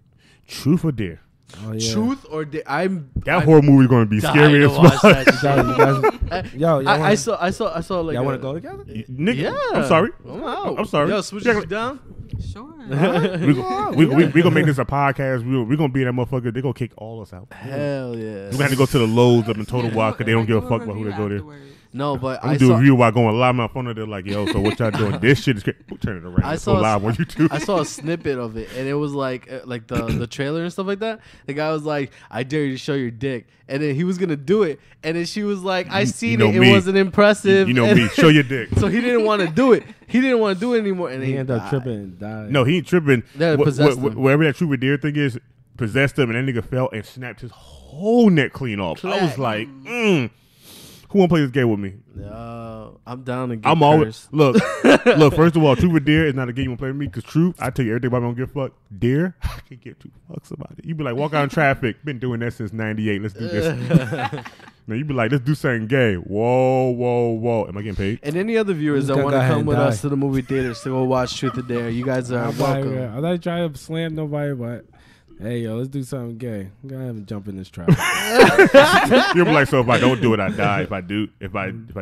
Truth or Dare. Oh, yeah. Truth or I'm That horror movie gonna be dying scary to as watch fuck. that shit. Yo, I saw like y'all want to a- go together? Nigga, Yeah, I'm sorry. I'm out. I'm sorry. Yo, Smooches, Yeah. you down? Sure. We gonna make this a podcast. We gonna be that motherfucker. They gonna kick all us out. Hell yeah. We gonna have to go to the Lowe's up in Total Walk because they don't give a fuck about who they go there. No, but I'm I gonna do a saw review while going live on my phone. They're like, yo, so what y'all doing? This shit is crazy. Turn it around. I Let's saw go live on YouTube. I saw a snippet of it, and it was like the trailer and stuff like that. The guy was like, "I dare you to show your dick," and then he was gonna do it, and then she was like, "I seen know it. me. It wasn't impressive." You know And me. Show your dick. So he didn't want to do it. He didn't want to do it anymore, and He he ended up died. tripping and died. No, he ain't tripping. That possessed him. Wherever that Truth or Dare thing is, possessed him, and that nigga fell and snapped his whole neck clean off. I was like, who wanna play this game with me? I'm down to get I'm always cursed. look. First of all, Truth or Dare is not a game you want to play with me because Truth, I tell you everything about me. I don't give a fuck. Dare, I can't give two fucks about it. You be like, walk out in traffic. Been doing that since '98. Let's do this. Now you be like, let's do something gay. Whoa. Am I getting paid? And any other viewers that Go want to ahead come and with die. us to the movie theaters to go watch Truth or Dare, you guys are welcome. I'm not trying to slam nobody, but hey, yo, let's do something gay. I'm gonna have to jump in this traffic. You'll be like, so if I don't do it, I die. If I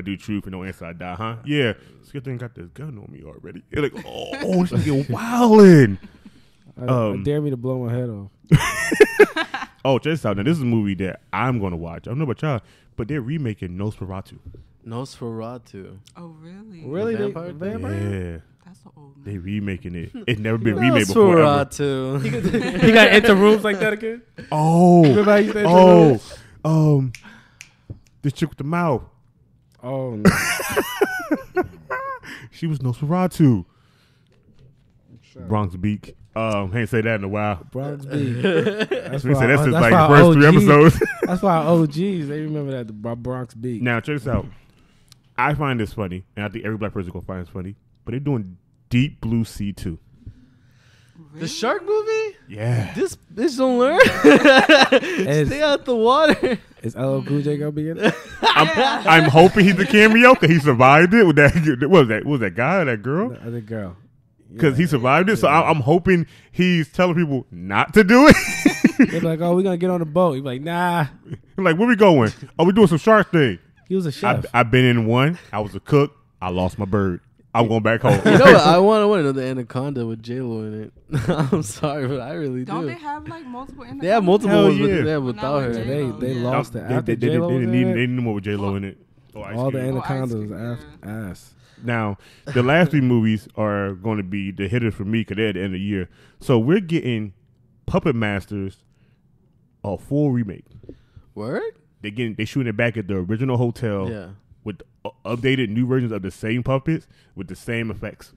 do Truth and don't answer, I die, huh? Yeah. This good thing got this gun on me already. You're like, oh, she's getting wildin'. I dare me to blow my head off. Oh, check this out. Now, this is a movie that I'm going to watch. I don't know about y'all, but they're remaking Nosferatu. Nosferatu. Oh, really? Really? The vampire thing? Yeah. That's so old. They remaking it. It's never been remade before. Ever. Nosferatu. He got enter rooms like that again? Oh. Remember how you said enter rooms? This chick with the mouth. Oh, no. She was Nosferatu. Bronx Beak. Ain't say that in a while. Bronx Beak. That's We why- said that's just that's like why the first 3 OGs episodes. That's why OGs, they remember that, the Bronx Beak. Now, check this out. I find this funny, and I think every black person gonna find this funny, but they're doing Deep Blue Sea 2. The shark movie? Yeah. This bitch don't learn. Stay out the water. Is LL Cool J gonna be in it? I'm hoping he's a cameo because he survived it with that. What was that guy or that girl? The other girl. Because he survived it, so I'm hoping he's telling people not to do it. They're like, oh, we're gonna get on the boat. He's like, nah. I'm like, where we going? Oh, we doing some shark thing. He was a chef. I've been in one. I was a cook. I lost my bird. I'm going back home. You know what? I want to know the Anaconda with J-Lo in it. I'm sorry, but I really Don't do. they have like multiple? They have multiple Hell ones yeah. without her. Well, they J-Lo, they yeah. lost it They after didn't J-Lo was in need it. no more with J-Lo in it. Oh, Ice All the Cube. Anacondas Cube, was yeah. ass. Now, the last 3 movies are going to be the hitters for me because they're at the end of the year. So we're getting Puppet Masters, a full remake. Word? They shooting it back at the original hotel Yeah. with updated new versions of the same puppets with the same effects.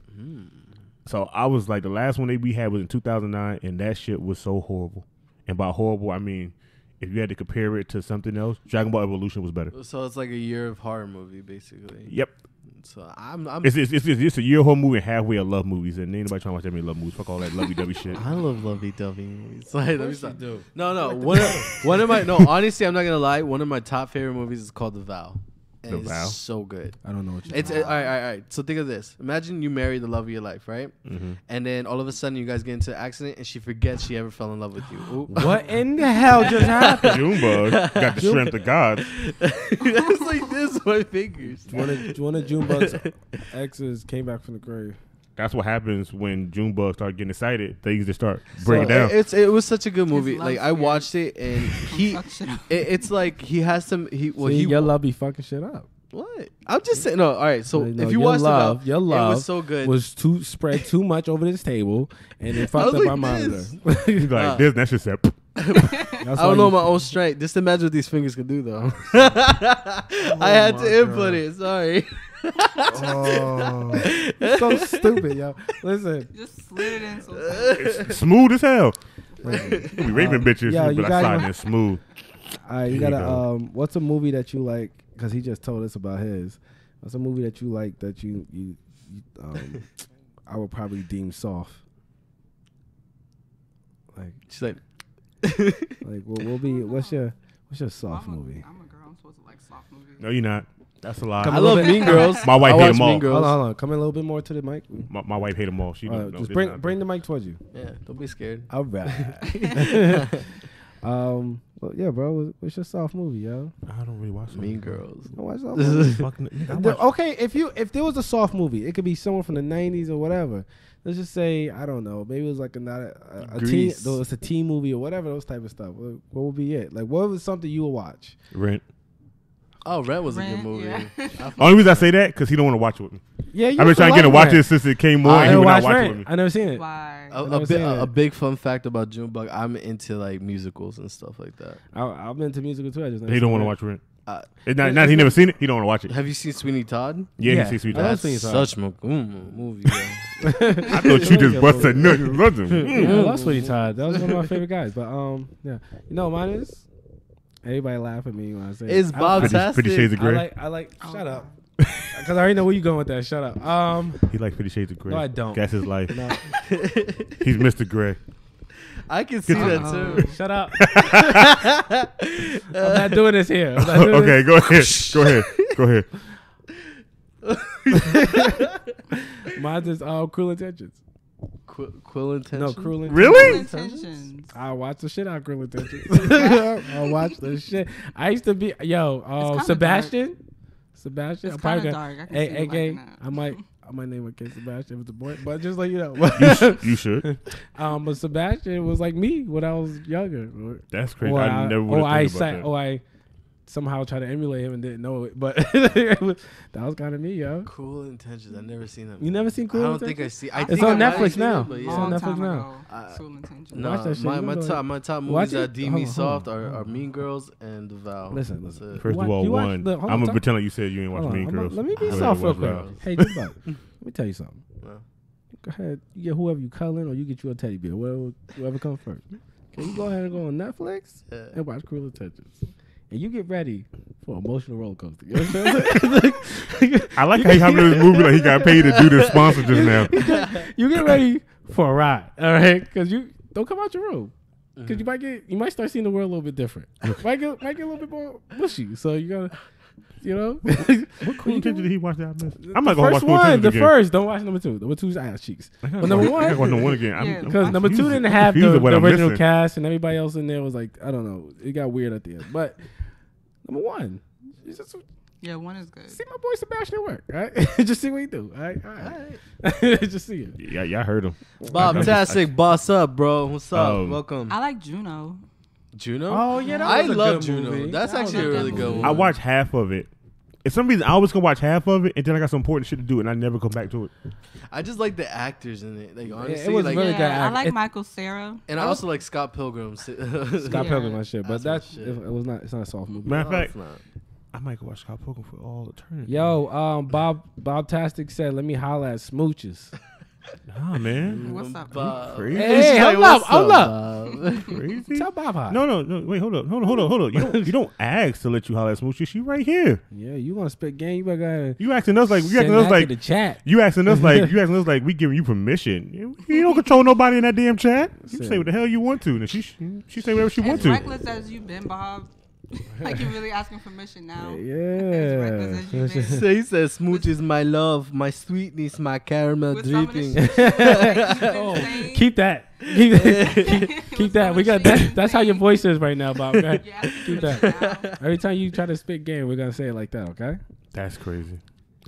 So I was like, the last one that we had was in 2009, and that shit was so horrible. And by horrible, I mean, if you had to compare it to something else, Dragon Ball Evolution was better. So it's like a year of horror movie, basically. Yep. So I'm It's a year horror movie and halfway of love movies, and ain't nobody trying to watch that many love movies. Fuck all that lovey-dovey shit. I love lovey-dovey movies. Like, let me stop. do. No. One of my honestly, I'm not gonna lie. One of my top favorite movies is called The Vow. And The it's Vow? so good. I don't know what you're It's talking all right. So think of this. Imagine you marry the love of your life, right? Mm-hmm. And then all of a sudden you guys get into an accident and she forgets she ever fell in love with you. Ooh. What in the hell just happened? Junebug got the strength of God. It's like this with my fingers. One of Junebug's exes came back from the grave. That's what happens when Junebug start getting excited. Things just start breaking So down. it was such a good movie. love Like I spirit. watched it and it's like he has some Your love be fucking shit up. what? I'm just saying. No, all right. So No, if you your watch love, The Vow, your love it was so good. was too spread too much over this table, and it fucked was up like my this. monitor. He's like, this, that shit said, I don't know my own strength. Just imagine what these fingers can do, though. I had my to input God. it. Sorry. Oh, it's so stupid, yo. Listen, Just slid it in. So it's smooth as hell. We raping bitches, yo, you but I gotta- slide in smooth. all right, you There you gotta. go. What's a movie that you like? Because he just told us about his. What's a movie that you like that you I would probably deem soft. Like, She's like, we'll be. What's your soft movie? I'm a girl. I'm supposed to like soft movies. No, you're not. That's a lie. Come I a love little bit- Mean Girls. My wife I hate watch them all. Mean Girls. Hold on. Come in a little bit more to the mic. My wife hate them all. She don't know. Just this bring not the mic towards you. Yeah, don't be scared. All right. Well, yeah, bro. What's your soft movie, yo? I don't really watch Mean Girls. I watch soft movies. Fucking, nigga, I watch- Okay, if there was a soft movie, it could be someone from the '90s or whatever. Let's just say, I don't know, maybe it was like a teen, Grease. though it's a teen movie or whatever, those type of stuff. What would be it? Like, what was something you would watch? Rent. Oh, Rent was a good Rent, movie. yeah. Only reason I say that because he don't want to watch it with me. Yeah, I've been trying to get him to watch it since it came on. I and he never would not watched watch it with Rent. me. I never seen it. Why? A big fun fact about Junebug, I'm into like musicals and stuff like that. I'm into musical too. I just never He don't seen want to it. watch Rent. Uh, Not he never seen it. He don't want to watch it. Have you seen Sweeney Todd? Yeah, Yeah. he sees Sweet I love Todd. Sweeney Todd. Such a movie. Bro. I thought you just busted nuts. I love Sweetie Todd. That was one of my favorite guys. But yeah, you know, mine is. Everybody laugh at me when I say It's it. Bob Pretty Shades of Grey. I like. Shut up. Because I already know where you going with that. Shut up. He likes 50 Shades of Grey. No, I don't. That's his life. No. He's Mr. Grey. I can see that too. Shut up. I'm not doing this here. I'm not doing Okay, go ahead. Go ahead. Mine's is Cruel Intentions. Quill Intention. No, Cruel Intentions. Really? Intentions. I watch the shit out of Cruel Intentions. I watch the shit. I used to be kinda Sebastian. Sebastian. It's I'm probably kinda gonna- dark. I can Hey, see you gay. liking that. I might name a kid Sebastian with the boy, but just like you know. You should. But Sebastian was like me when I was younger. That's crazy. Or I never would have thought about that. I somehow tried to emulate him and didn't know it, but that was kind of me, yo. Cruel Intentions. I've never seen that. You never seen I Cruel don't think I Intentions? see. I It's think on I might Netflix have seen now. it, but It's yeah. on Long Netflix time now. ago. Cruel Intentions. No, Watch that shit. my You know top Watch movies it. that deem me Hold on. soft are Mean Girls and The Vow. Listen. That's it. First of You all, watch one, the- hold on, I'm going to talk- pretend like you said you ain't watch Hold on, Mean Girls. let me be I soft real watched quick. Vow. Hey, Jimbo, let me tell you something. Yeah. Go ahead. You get whoever you cuddling, or you get you a teddy bear. Whoever comes first. Can you go ahead and go on Netflix and watch Cruel Intentions? And you get ready for emotional roller coaster. You know what I'm saying? I like how he hopped in this movie like he got paid to do this sponsor just now. You get ready for a ride, all right? Because you don't come out your room. Because you might start seeing the world a little bit different. might get a little bit more mushy. So you gotta, you know. What Cruel Intentions did he watch that I missed? I'm not The gonna watch first Cruel one, Intentions the again. first. Don't watch number 2. Number 2's ass cheeks. But number I gotta watch one, number one again. Yeah. because number 2 didn't have confused the at what I'm original missing. cast, and everybody else in there was like, I don't know. It got weird at the end. But number 1, you just Yeah, 1 is good. see my boy Sebastian work, right? Just see what he do, all right? Just see it. Yeah, y'all heard him. Bob-tastic, boss up, bro. What's up? Welcome. I like Juno. Juno? Oh, yeah, that I was a love good Juno. movie. That's That was actually a a good really good movie. one. I watched half of it. For some reason, I always can watch half of it, and then I got some important shit to do, and I never come back to it. I just like the actors in it. Like honestly, it was like, really good. Yeah, I like It- Michael Cera. and I also like Scott Pilgrim. Scott Yeah. Pilgrim and shit, but That's that's my shit. it was not. It's not a soft movie. Matter of No, fact, it's not. I might go watch Scott Pilgrim for all eternity. Yo, Bob Tastic said, "Let me holla at Smooches." Nah, man. What's up? Bob. Crazy. Hey, He's like, hold up, "What's hold Bob?" Crazy. Tell Bob hi. No, wait, hold up. You don't ask to let you holler at Smoochie. She right here. Yeah, you want to spit game? You better go You asking us like send that to the chat. you asking us like we giving you permission. You don't control nobody in that damn chat. You say what the hell you want to, and she say whatever she want As to. reckless as you've been, Bob. Like you're really asking permission now. As Yeah. reckless as you've been. So he says, "Smooch is my love, my sweetness, my caramel With some of the dripping." shit you've been saying. Keep that. Keep that. We got that. That's how your voice is right now, Bob. Okay? Yeah, I can Keep finish that. it now. Every time you try to spit game, we're gonna say it like that. Okay? That's crazy.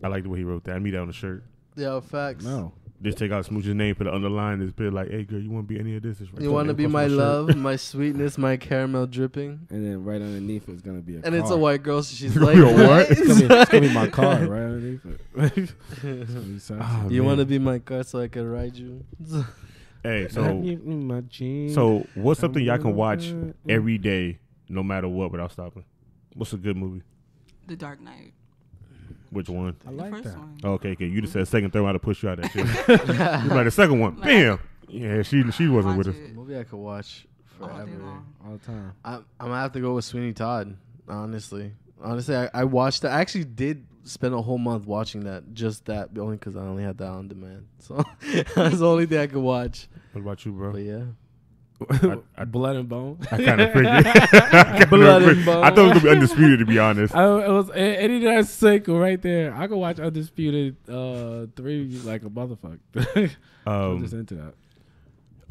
I like the way he wrote that. I need that on the shirt. Yo, facts. No. Just take out Smooch's name, put it underline this bit like, hey girl, you want to be any of this? It's right You there want to be across my shirt. love, my sweetness, my caramel dripping? And then right underneath it's gonna be a And it's a car. white girl, so she's It's like, gonna be a what? It's gonna be my car right underneath it. Ah, You man. want to be my car so I can ride you? Hey, Have so you in my jeans? what's something y'all can watch Mm. every day, no matter what, without stopping? What's a good movie? The Dark Knight. Which one? I The like first that. one. Okay. You just said second, third, I to push you out that shit. You like the second one? Like- Bam. Yeah, she wasn't with Watch us. it Movie I could watch all day forever. long. All the time. I'm gonna have to go with Sweeney Todd. Honestly, I watched that. I actually did spend a whole month watching that. Just that, only because I only had that on demand. So that's the only thing I could watch. What about you, bro? But yeah, I Blood and bone. I kind of figured. Blood and bone. I thought it was gonna be undisputed, to be honest. It was any that's sick right there. I could watch Undisputed 3 like a motherfucker. I'm just into that.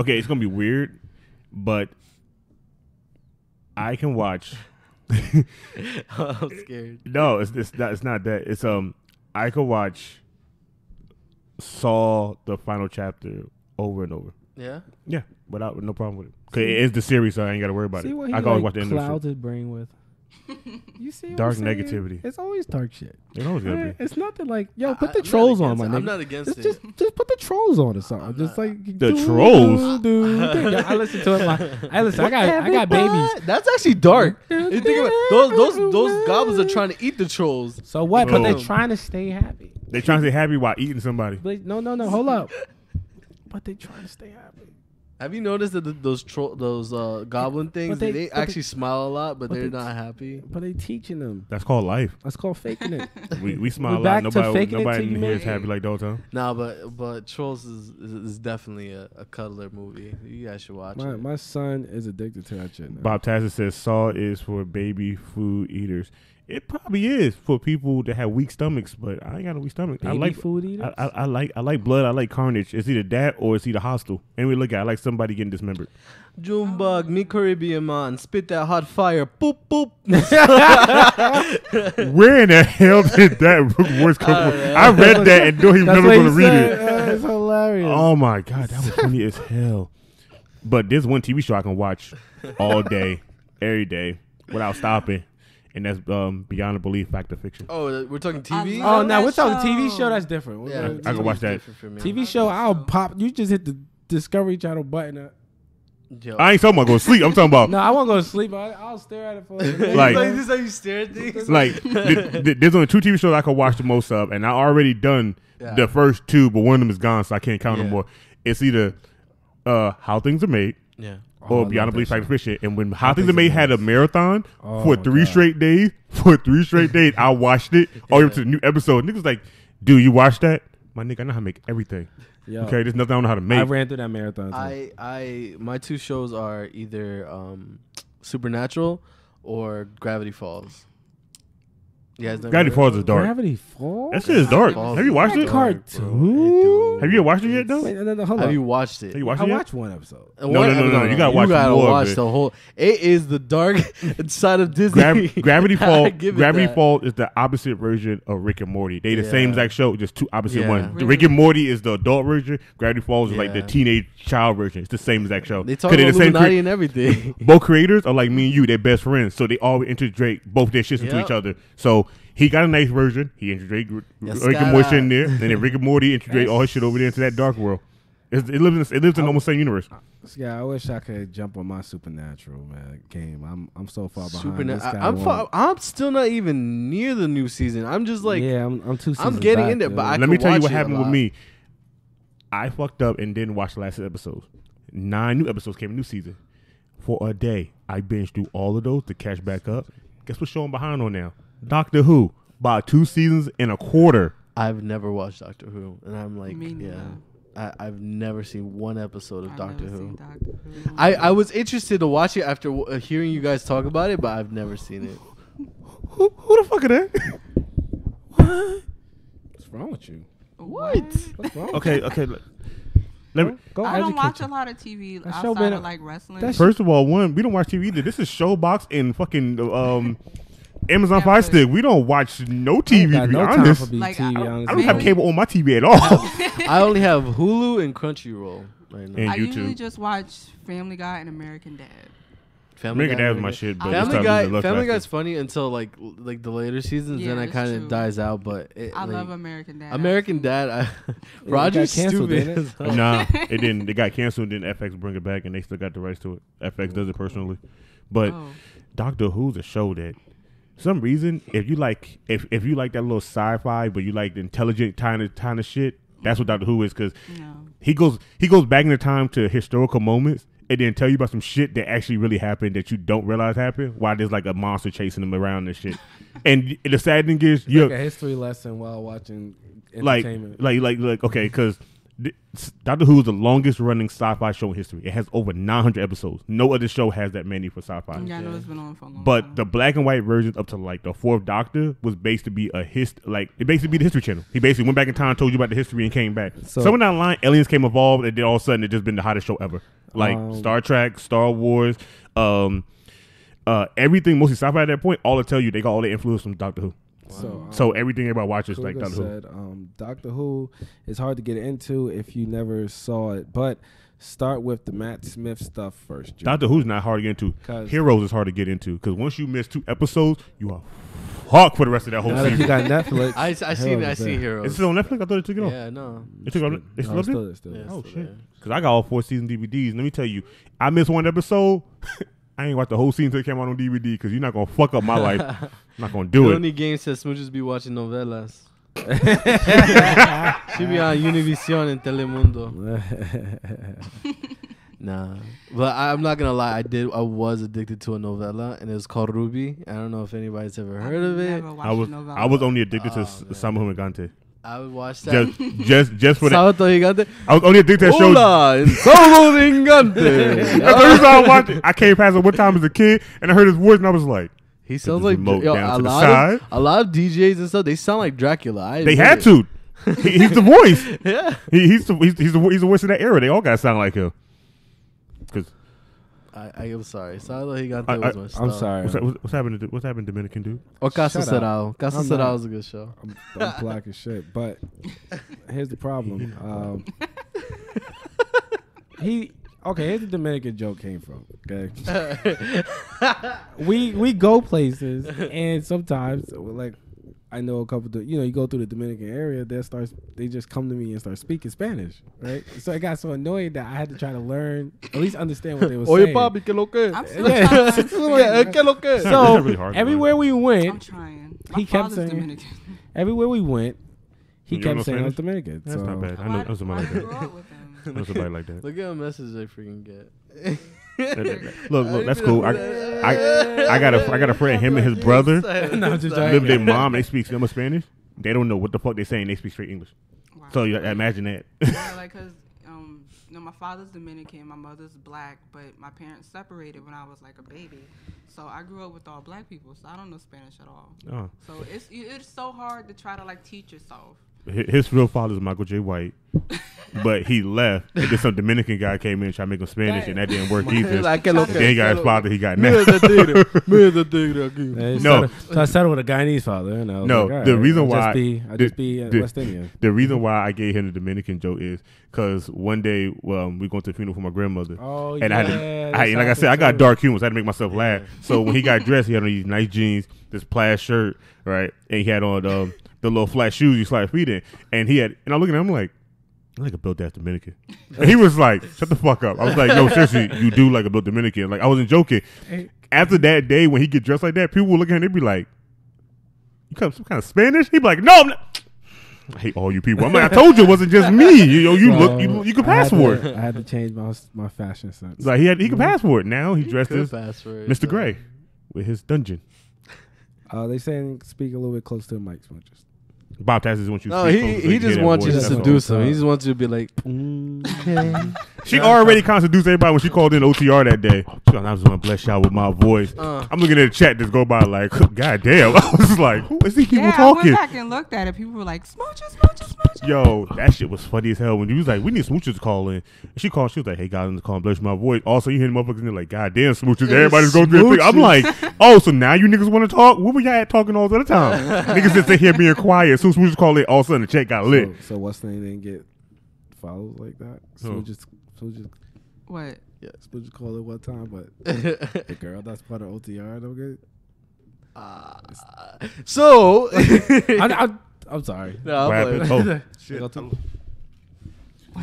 Okay, it's gonna be weird, but I can watch. I'm scared. No, it's not that. It's I could watch Saw the final chapter over and over. Yeah. Yeah, without no problem with it. Cause it's the series, so I ain't gotta worry about See it. what he I can always like watch the end of clouds the his brain with. You see, what Dark I'm saying? negativity. It's always dark shit. shit. It always gotta be. It's nothing like yo. I- Put the I'm not trolls on, against my it. nigga. I'm not against it. Just put the trolls on or something. I'm Just not- like The trolls? Yo, I listen to it. I listen. I got babies. That's actually dark. You think about those goblins are trying to eat the trolls. So what? But Bro. they're trying to stay happy. They trying to stay happy while eating somebody. But no. Hold up. But they trying to stay happy. Have you noticed that those goblin things? they- They but they- actually smile a lot, but but they're they- not happy. But they teaching them. That's called life. That's called faking it. We smile We're a back lot. to Nobody faking it till in you here is make happy like the whole time. Nah, but Trolls is definitely a cuddler movie. You guys should watch it. My son is addicted to that shit. Now. Bob Tazza says Saw is for baby food eaters. It probably is for people that have weak stomachs, but I ain't got a weak stomach. I Baby like food eaters? I like blood. I like carnage. It's either that or it's either hostile. Anyway, look at I like somebody getting dismembered. Junebug, me Caribbean man, spit that hot fire, boop boop. Where in the hell did that voice come from? I read that and knew he was That's never what going to he read said. it. It's hilarious. Oh my god, that was funny as hell. But there's one TV show I can watch all day, every day, without stopping, and that's Beyond Belief, Fact or Fiction. Oh, we're talking TV. love Oh, now we're that talking TV show. show. That's different. We're Yeah, gonna- I can watch that. different for me. TV show. I'll pop. You just hit the Discovery Channel button. Yo. I ain't talking about going to sleep. I'm talking about No, I won't go to sleep. I'll stare at it for Like- this is how you stare at things. like there's only 2 TV shows I can watch the most of, and I already done the first 2, but one of them is gone, so I can't count no more. It's either How Things Are Made Yeah. or I Beyond love the Belief that Factor show. Fish. And when How Things Are Made had a marathon Oh for my 3 God. straight days, I watched it all the way up to the new episode. Niggas like, dude, you watched that? My nigga, I know how to make everything. Yo, Okay, there's nothing I don't know how to I make. ran through that marathon. Too. My 2 shows are either Supernatural or Gravity Falls. Yeah, Gravity Falls is dark. Gravity Falls. That shit is dark. Falls Have you watched That it? cartoon. Have you watched it yet, though? Wait, no, hold Have up. you watched it? Have you watched I it yet? watched one episode. No. You gotta watch more of it. the whole. It is the dark side of Disney. Gravity I Falls. give it Gravity that. Falls is the opposite version of Rick and Morty. They the same Yeah. exact show, just 2 opposite Yeah. ones. Really? Rick and Morty is the adult version. Gravity Falls is like the Yeah. teenage child version. It's the same exact show. They talk 'Cause about the same Illuminati and everything. both creators are like me and you. They're best friends, so they always integrate both their shits into Yep. each other. So he got a nice version. He integrated Yes, Rick and Morty gotta. in there, and then Rick and Morty integrate all his shit over there into that dark world. It lives in the almost same universe. Yeah, I wish I could jump on my Supernatural game. I'm so far behind. This guy I'm still not even near the new season. I'm just like, yeah, I'm 2 seasons I'm getting back, in there, dude. but I Let me could tell you watch what it a happened with lot. me. I fucked up and didn't watch the last episodes. 9 new episodes came in new season. For a day, I binged through all of those to catch back up. Guess what show I'm behind on now? Doctor Who. About 2 seasons and a quarter. I've never watched Doctor Who, and I'm like, Me neither. I've never seen one episode of I've Doctor never Who. seen Doctor Who. I was interested to watch it after hearing you guys talk about it, but I've never seen it. Who the fuck are that? What's wrong with you? What? What's wrong? Okay. Let me. Go I don't educate watch you. a lot of TV That show outside been of a- like wrestling. that First of all, one, we don't watch TV either. This is Showbox and fucking Amazon Yeah, Fire but- Stick. We don't watch no I ain't TV, got to be no time honest. for BT, Like, I don't- honestly. I don't have Maybe- cable on my TV at all. I only have Hulu and Crunchyroll right now. And I usually YouTube. just watch Family Guy and American Dad. American Dad was my shit, but Family it's Guy, time to Family look Guy's funny until like the later seasons, Yeah, then it that's kind of true. dies out. But it, I like, love American Dad. American Dad. Yeah, Roger's it got canceled, stupid. didn't it? as hell. Nah, it didn't. They got canceled. Then FX bring it back, and they still got the rights to it. FX does it personally, but Oh. Doctor Who's a show that, for some reason, if you like that little sci-fi, but you like the intelligent kind of shit, that's what Doctor Who is. Because No. he goes back in the time to historical moments and then tell you about some shit that actually really happened that you don't realize happened. While there's like a monster chasing them around and shit. And the sad thing is, It's like a history lesson while watching entertainment. like okay, because Doctor Who is the longest running sci-fi show in history. It has over 900 episodes. No other show has that many for sci-fi. Yeah, I know it's been on for a long But time. the black and white version up to like the 4th Doctor was based to be it basically be the History Channel. He basically went back in time, told you about the history, and came back. So- Somewhere down the line, aliens came evolved, and then all of a sudden it just been the hottest show ever. Like Star Trek, Star Wars, everything mostly sci-fi at that point. All to tell you they got all the influence from Doctor Who. So everything everybody watches like Cougar Doctor Who. said, Doctor Who is hard to get into if you never saw it, but start with the Matt Smith stuff first. Junior. Doctor Who's not hard to get into. 'Cause- Heroes is hard to get into because once you miss 2 episodes, you are fucked for the rest of that whole Now that you season. got Netflix, I see Heroes is there. Heroes. It's still on Netflix. I thought it took it off. Yeah, no. It took it off. It's still up there? still Yeah, Oh still shit! there. Because I got all 4 season DVDs. Let me tell you, I missed one episode. I ain't watched the whole season until it came out on DVD because you're not gonna fuck up my life. I'm not gonna do it. Tony Game says Smooches be watching novelas. She be on Univision and Telemundo. Nah, but I'm not gonna lie. I was addicted to a novella, and it was called Ruby. I don't know if anybody's ever heard of it. Never watched I was a novella. I was only addicted to man. Samuel Gigante. I would watch that. Just for that. Sábado Gigante. I was only addicted to that show. Hola, en Sábado Gigante. That's the reason I watched it. I came past it one time as a kid, and I heard his voice, and I was like, He sounds his like remote yo, down a to the lot side. of a lot of DJs and stuff. They sound like Dracula. they had to. He's the voice. Yeah. He's the voice of that era. They all gotta sound like him. Because I am sorry. Sábado Gigante was my stuff. I'm sorry. what's happening? What's happening, Dominican dude? Or Casa Shut up. Cerrado. Casa I'm Cerrado not- was a good show. I'm black as shit. But here's the problem. Here's the Dominican joke came from. Okay, we go places, and sometimes like I know a couple. You go through the Dominican area. They just come to me and start speaking Spanish, right? So I got so annoyed that I had to try to learn, at least understand what they were saying. Oye, papi, ¿qué lo que? I'm still trying to understand. ¿Qué lo que? So It's really hard to everywhere we I'm went, trying. he My kept father's saying- Dominican. everywhere we went, he You don't know kept saying I was Spanish? Dominican. That's so not bad. I Why- know somebody like why I that. grew up with them. I know somebody like that. Look at a message I freaking get. Look, that's cool. I got a friend. Him and his brother No, I'm just live joking. with their mom. They speak some Spanish. They don't know what the fuck they saying. They speak straight English. Wow. So you imagine that. Yeah, like, cause my father's Dominican, my mother's black, but my parents separated when I was like a baby. So I grew up with all black people, so I don't know Spanish at all. Oh. So it's so hard to try to like teach yourself. His real father is Michael J. White, but he left. And then some Dominican guy came in and tried to make him Spanish, and that didn't work either. Like, ¿qué lo And then he got his father. He got Mira now. ese tigre. Mira ese tigre aquí. No. So I settled with a Guyanese father. And I was No, like, all the right, reason I'll why- just be West Indian. The reason why I gave him the Dominican joke is because one day, we going to the funeral for my grandmother. Oh, And yeah. I had to, like I said, I got dark humor, so I had to make myself laugh. So when he got dressed, he had on these nice jeans, this plaid shirt, right? And he had on the little flat shoes you slide feet in. And I'm looking at him like, I like a built ass Dominican. And he was like, shut the fuck up. I was like, no, seriously, you do like a built Dominican. Like, I wasn't joking. After that day, when he get dressed like that, people would look at him, they'd be like, you come some kind of Spanish? He'd be like, no, I'm not. I hate all you people. I'm like, I told you it wasn't just me. You could pass for it. I had to change my fashion sense. Like he could pass for it. Now he dressed as Mr. Gray with his dungeon. They saying speak a little bit close to the mic, Smooches. Bob Tassis wants you to No, speak closer so he you just hear that wants you to voice. That's all. seduce him. He just wants you to be like, She already kind of seduced everybody when she called in OTR that day. She goes, I just want to bless y'all with my voice. I'm looking at the chat just go by like, God damn. I was like, who is these people Yeah, I talking? went back and looked at it. People were like, smooches, smooches, smooches. Yo, that shit was funny as hell when he was like, we need Smooches to call in. And she called, she was like, hey, guys, I'm just calling, bless my voice. Also, you hear the motherfuckers in there like, God damn, Smooches. Everybody's going through their thing. I'm like, oh, so now you niggas want to talk? Where were y'all at talking all the other time? Niggas just sit here being quiet. So Smooches called in, all of a sudden the chat got lit. So what's the name didn't get followed like that? Smooches What? Smooches called it one time, but the girl that's part of OTR, don't get it. so. I'm sorry. No, What I'm happened? playing. Oh, shit. Go too,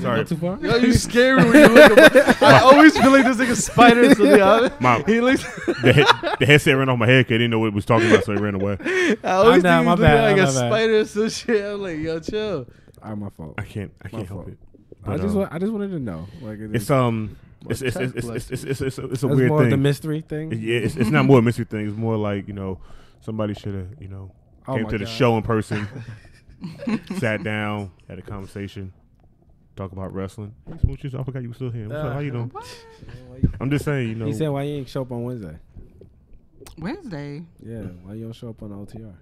Sorry. go too far? Yo, you scary when you look at me. I always feel like there's like a spider to the other. Mom. He looks. The headset ran off my head because I didn't know what it was talking about, so it ran away. I always down, think my he's looking bad, like a my bad. spider or some shit. I'm like, yo, chill. My fault. I can't help fault. it. I But, just wanted to know. Like it's it's a it's weird more of the thing. mystery thing. Yeah, it's not more a mystery thing. It's more like somebody should have Oh came my to the God. show in person, sat down, had a conversation, talk about wrestling. Hey, Smooches, I forgot you were still here. What's up? How you doing? I'm just saying, He said, "Why you ain't show up on Wednesday?" Wednesday. Yeah, why you don't show up on the OTR?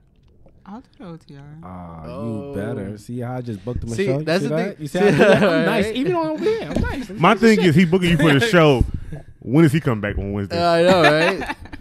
I'll do the OTR. You better see how I just booked him a See, show. that's you see the that? thing. You see how I do that? I'm nice, Right? even on over here. I'm nice. my thing is he booking you for the show. When does he come back on Wednesday? I know,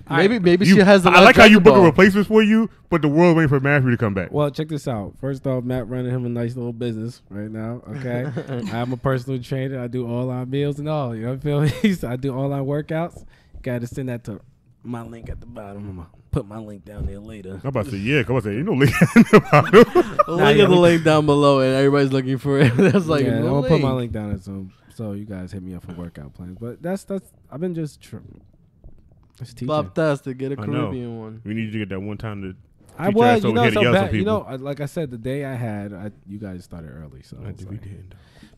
right? Maybe she has the. I like how you book a ball. replacement for you, but the world waiting for Matthew to come back. Well, check this out. First off, Matt running him a nice little business right now. Okay, I'm a personal trainer. I do online meals and all. You know what I feel me? So I do online workouts. Got to send that to my link at the bottom. I'm gonna put my link down there later. I'm about to say, yeah, come on, say, link in the bottom. Link in the link down below, and everybody's looking for it. That's like, yeah, no I'm gonna put my link. link down at some. So you guys hit me up for workout plans. But that's I've been just teaching. Bob to get a I know. Caribbean one. We need you to get that one time to. I teach your ass was, over here to yell at some you people. know, like I said, the day I had, you guys started early, so I it's think we like- did.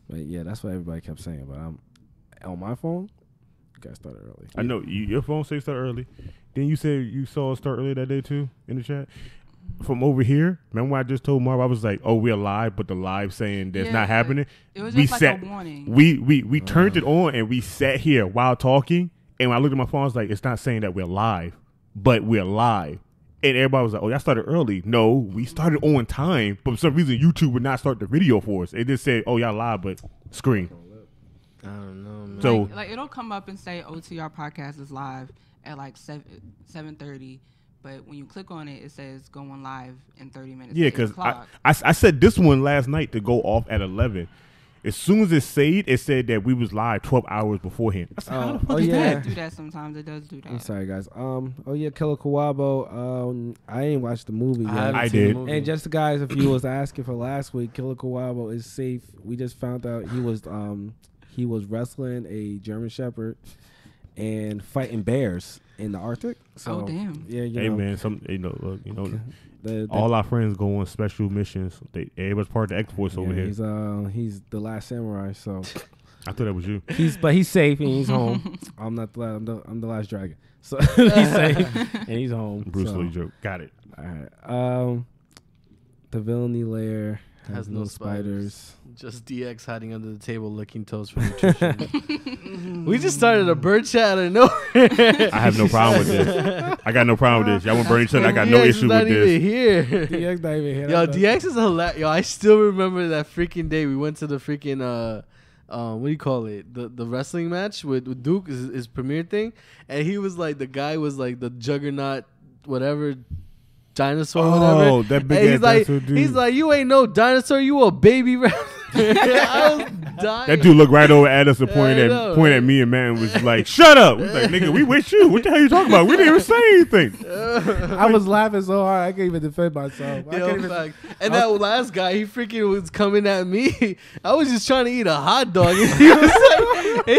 But yeah, that's what everybody kept saying. But I'm on my phone. You guys started early. I know your phone says start early. Then you said you saw us start early that day too in the chat. From over here, remember when I just told Marv I was like, "Oh, we're live," but the live saying that's Yeah, not happening. It was we just like sat, a warning. We turned it on and we sat here while talking. And when I looked at my phone, I was like, "It's not saying that we're live, but we're live." And everybody was like, "Oh, y'all started early." No, we started on time, but for some reason YouTube would not start the video for us. It just said, "Oh, y'all live," but screen. I don't know, man. So like it'll come up and say OTR podcast is live at like 7:30, but when you click on it, it says going live in 30 minutes. yeah, at 8 because o'clock. I set this one last night to go off at 11. As soon as it said that we was live 12 hours beforehand. I said, how the fuck is It that? does do that sometimes. It does do that. I'm sorry, guys. Killer Kawabo. I ain't watched the movie yet. I did. And just guys, if you was asking for last week, Killer Kawabo is safe. We just found out he was wrestling a German Shepherd and fighting bears in the Arctic. So, Oh, damn. Yeah, Hey man, all our friends go on special missions. Everybody's part of the X-Force over here. He's the last samurai. So I thought that was you. he's safe and he's home. I'm not I'm the last dragon. So he's safe and he's home. Bruce Lee joke. Got it. All right. The villainy lair Has no spiders. Just DX hiding under the table licking toes for nutrition. We just started a bird chat out of nowhere. I have no problem with this. I got no problem with this. Y'all want to burn each other? I got no issue with this. DX not even here. Yo, DX is hilarious. Yo, I still remember that freaking day we went to the freaking what do you call it? The wrestling match with Duke, his premiere thing, and he was like, the guy was like the juggernaut, whatever. Dinosaur, whatever. Oh, that big and ass dinosaur dude. He's like, you ain't no dinosaur, you a baby rabbit. I was dying. That dude looked right over at us and pointed at me and Matt and was like, "Shut up!" He's like, "Nigga, we with you. What the hell you talking about? We didn't even say anything." I was laughing so hard I can't even defend myself. And that last guy, he freaking was coming at me. I was just trying to eat a hot dog, and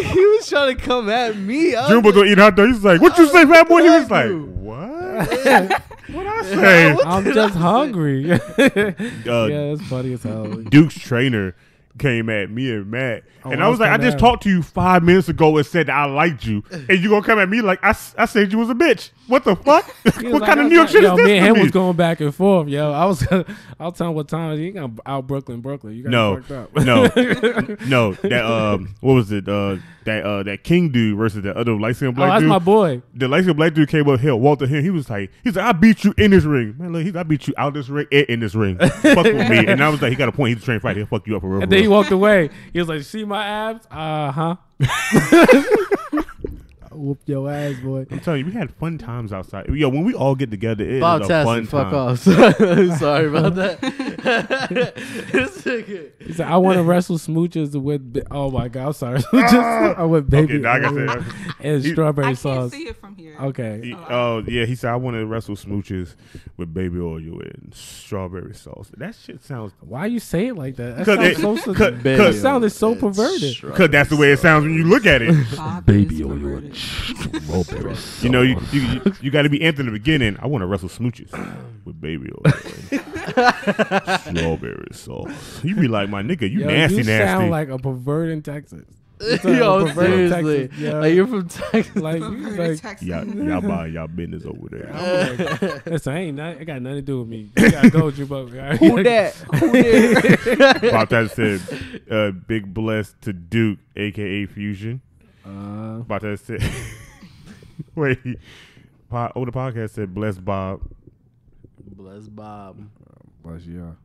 he was trying to come at me. Jumbo don't eat hot dog. He's like, "What you say, fat boy?" He was like, "What?" What I say? I'm just hungry. Yeah, it's funny as hell. Duke's trainer came at me and Matt, and I was like, "I just mad. talked to you 5 minutes ago and said that I liked you, and you gonna come at me like I said you was a bitch? What the fuck? What kind of New York shit is this?" Me and to him me? was going back and forth. Yo, I was telling what time you got out Brooklyn. You got No, fucked up. no. That what was it? That King dude versus that other light skinned black Oh, that's dude. my boy. The light skinned black dude came up here, walked to him. He was like, "I beat you in this ring, man. Look, I beat you out this ring and in this ring. Fuck with me." And I was like, "He got a point. He's a trained fighter. He'll fuck you up for real." And then he walked away. He was like, "See my abs? I whoop your ass, boy." I'm telling you, we had fun times outside. Yo, when we all get together, it Bob is a fun Tassin, fuck time. off. Sorry about that. He said, "I want to wrestle Smooches with." Oh my god, I'm sorry. I went baby Okay, like I said, and strawberry I sauce. can't see it from here. Okay. He said, "I want to wrestle Smooches with baby oil and strawberry sauce." That shit sounds. Why you say it like that? That 'Cause sounds it- so. baby That sounded so perverted. Because that's the way it sounds when you look at it. Baby oil. You know, you got to be empty in the beginning. I want to wrestle Smooches with baby oil and strawberry sauce. You be like, my nigga, you Yo, nasty, you sound nasty. like a pervert in Texas. Yo, seriously. Texas, Like, you're from Texas. like, you like Y'all buy y'all business over there. I'm like, listen, it got nothing to do with me. You gotta go with you, but Who that? Bob Tyson said, "Big bless to Duke, aka Fusion." Bob Tyson said, "Wait." The podcast said, "Bless Bob." Bless Bob. Bless you.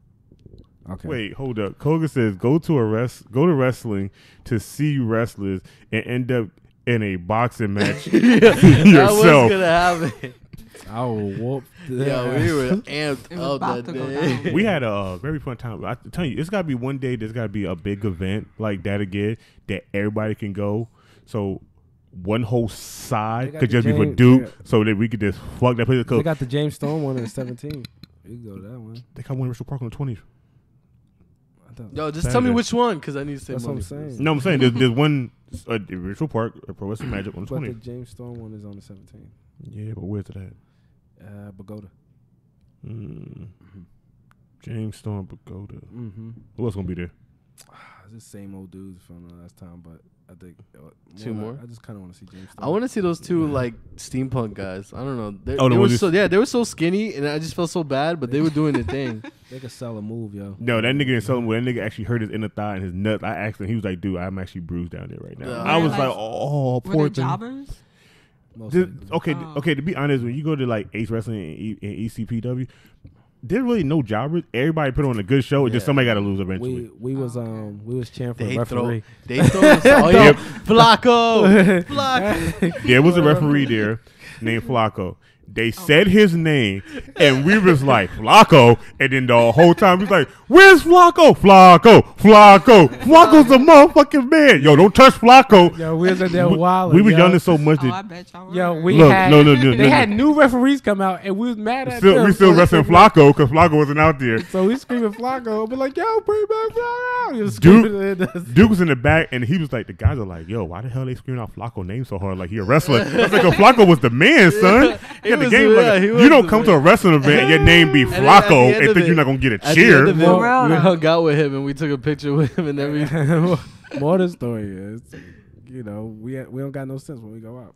Okay. Wait, hold up. Koga says, go to wrestling to see wrestlers and end up in a boxing match That was yourself." gonna happen. I will whoop. Yo, we were amped It was up about that to go day. down. We had a very fun time. I tell you, it's got to be one day. There's got to be a big event like that again that everybody can go. So one whole side got could the just be for James- Duke, so that we could just fuck that place. They got the James Stone one in 17. You can go to that one. They got one in Ritual Park on the 20th. Yo, just tell me Saturday. which one, because I need to say That's what money. I'm saying. No, I'm saying there's one Ritual Park, Pro Wrestling Magic on the But the 20th. James Stone one is on the 17th. Yeah, but where's it at? Pagoda. James Storm Pagoda. Mm-hmm. Who else gonna be there? It's the same old dudes from the last time, but I think Two more? I just kind of want to see James Stone. I want to see those two like steampunk guys. I don't know. They the were ones they were so skinny, and I just felt so bad. But they were doing their thing. They could sell a move, yo. No, that nigga didn't sell him. That nigga actually hurt his inner thigh and his nuts. I asked him. He was like, "Dude, I'm actually bruised down there right now." Yeah. I was Were like, they, "Oh, Were poor they thing." jobbers? Okay, Oh. okay. To be honest, when you go to like Ace Wrestling and ECPW, there's really no jobbers. Everybody put on a good show. It's just Yeah. somebody got to lose eventually. We was cheering for the They referee. throw us. Oh yeah, Flacco. There was a referee there. named Flacco. They said his name, and we was like, Flacco. And then the whole time, we was like, where's Flacco? Flacco's the motherfucking man. Yo, don't touch Flacco. Yo, we was in there wild. We was yelling so much Oh, I that bet y'all were. Yo, we Look, had no. they had new referees come out, and we was mad at them. we still wrestling Flacco because Flacco wasn't out there. So we screaming Flacco, but like, yo, bring back Flacco. He was Duke- screaming at us. Duke was in the back, and he was like, the guys are like, yo, why the hell they screaming out Flacco name so hard like he a wrestler? I was like, Flacco was the man, son. He Yeah, the was- game, yeah, like, he was you don't the come to a wrestling event and your name be then at the Flacco end and of think it- you're not going to get a At cheer. the end of it, For real, we though. hung out with him and we took a picture with him and everything. More of the story is, you know, we don't got no sense when we go out.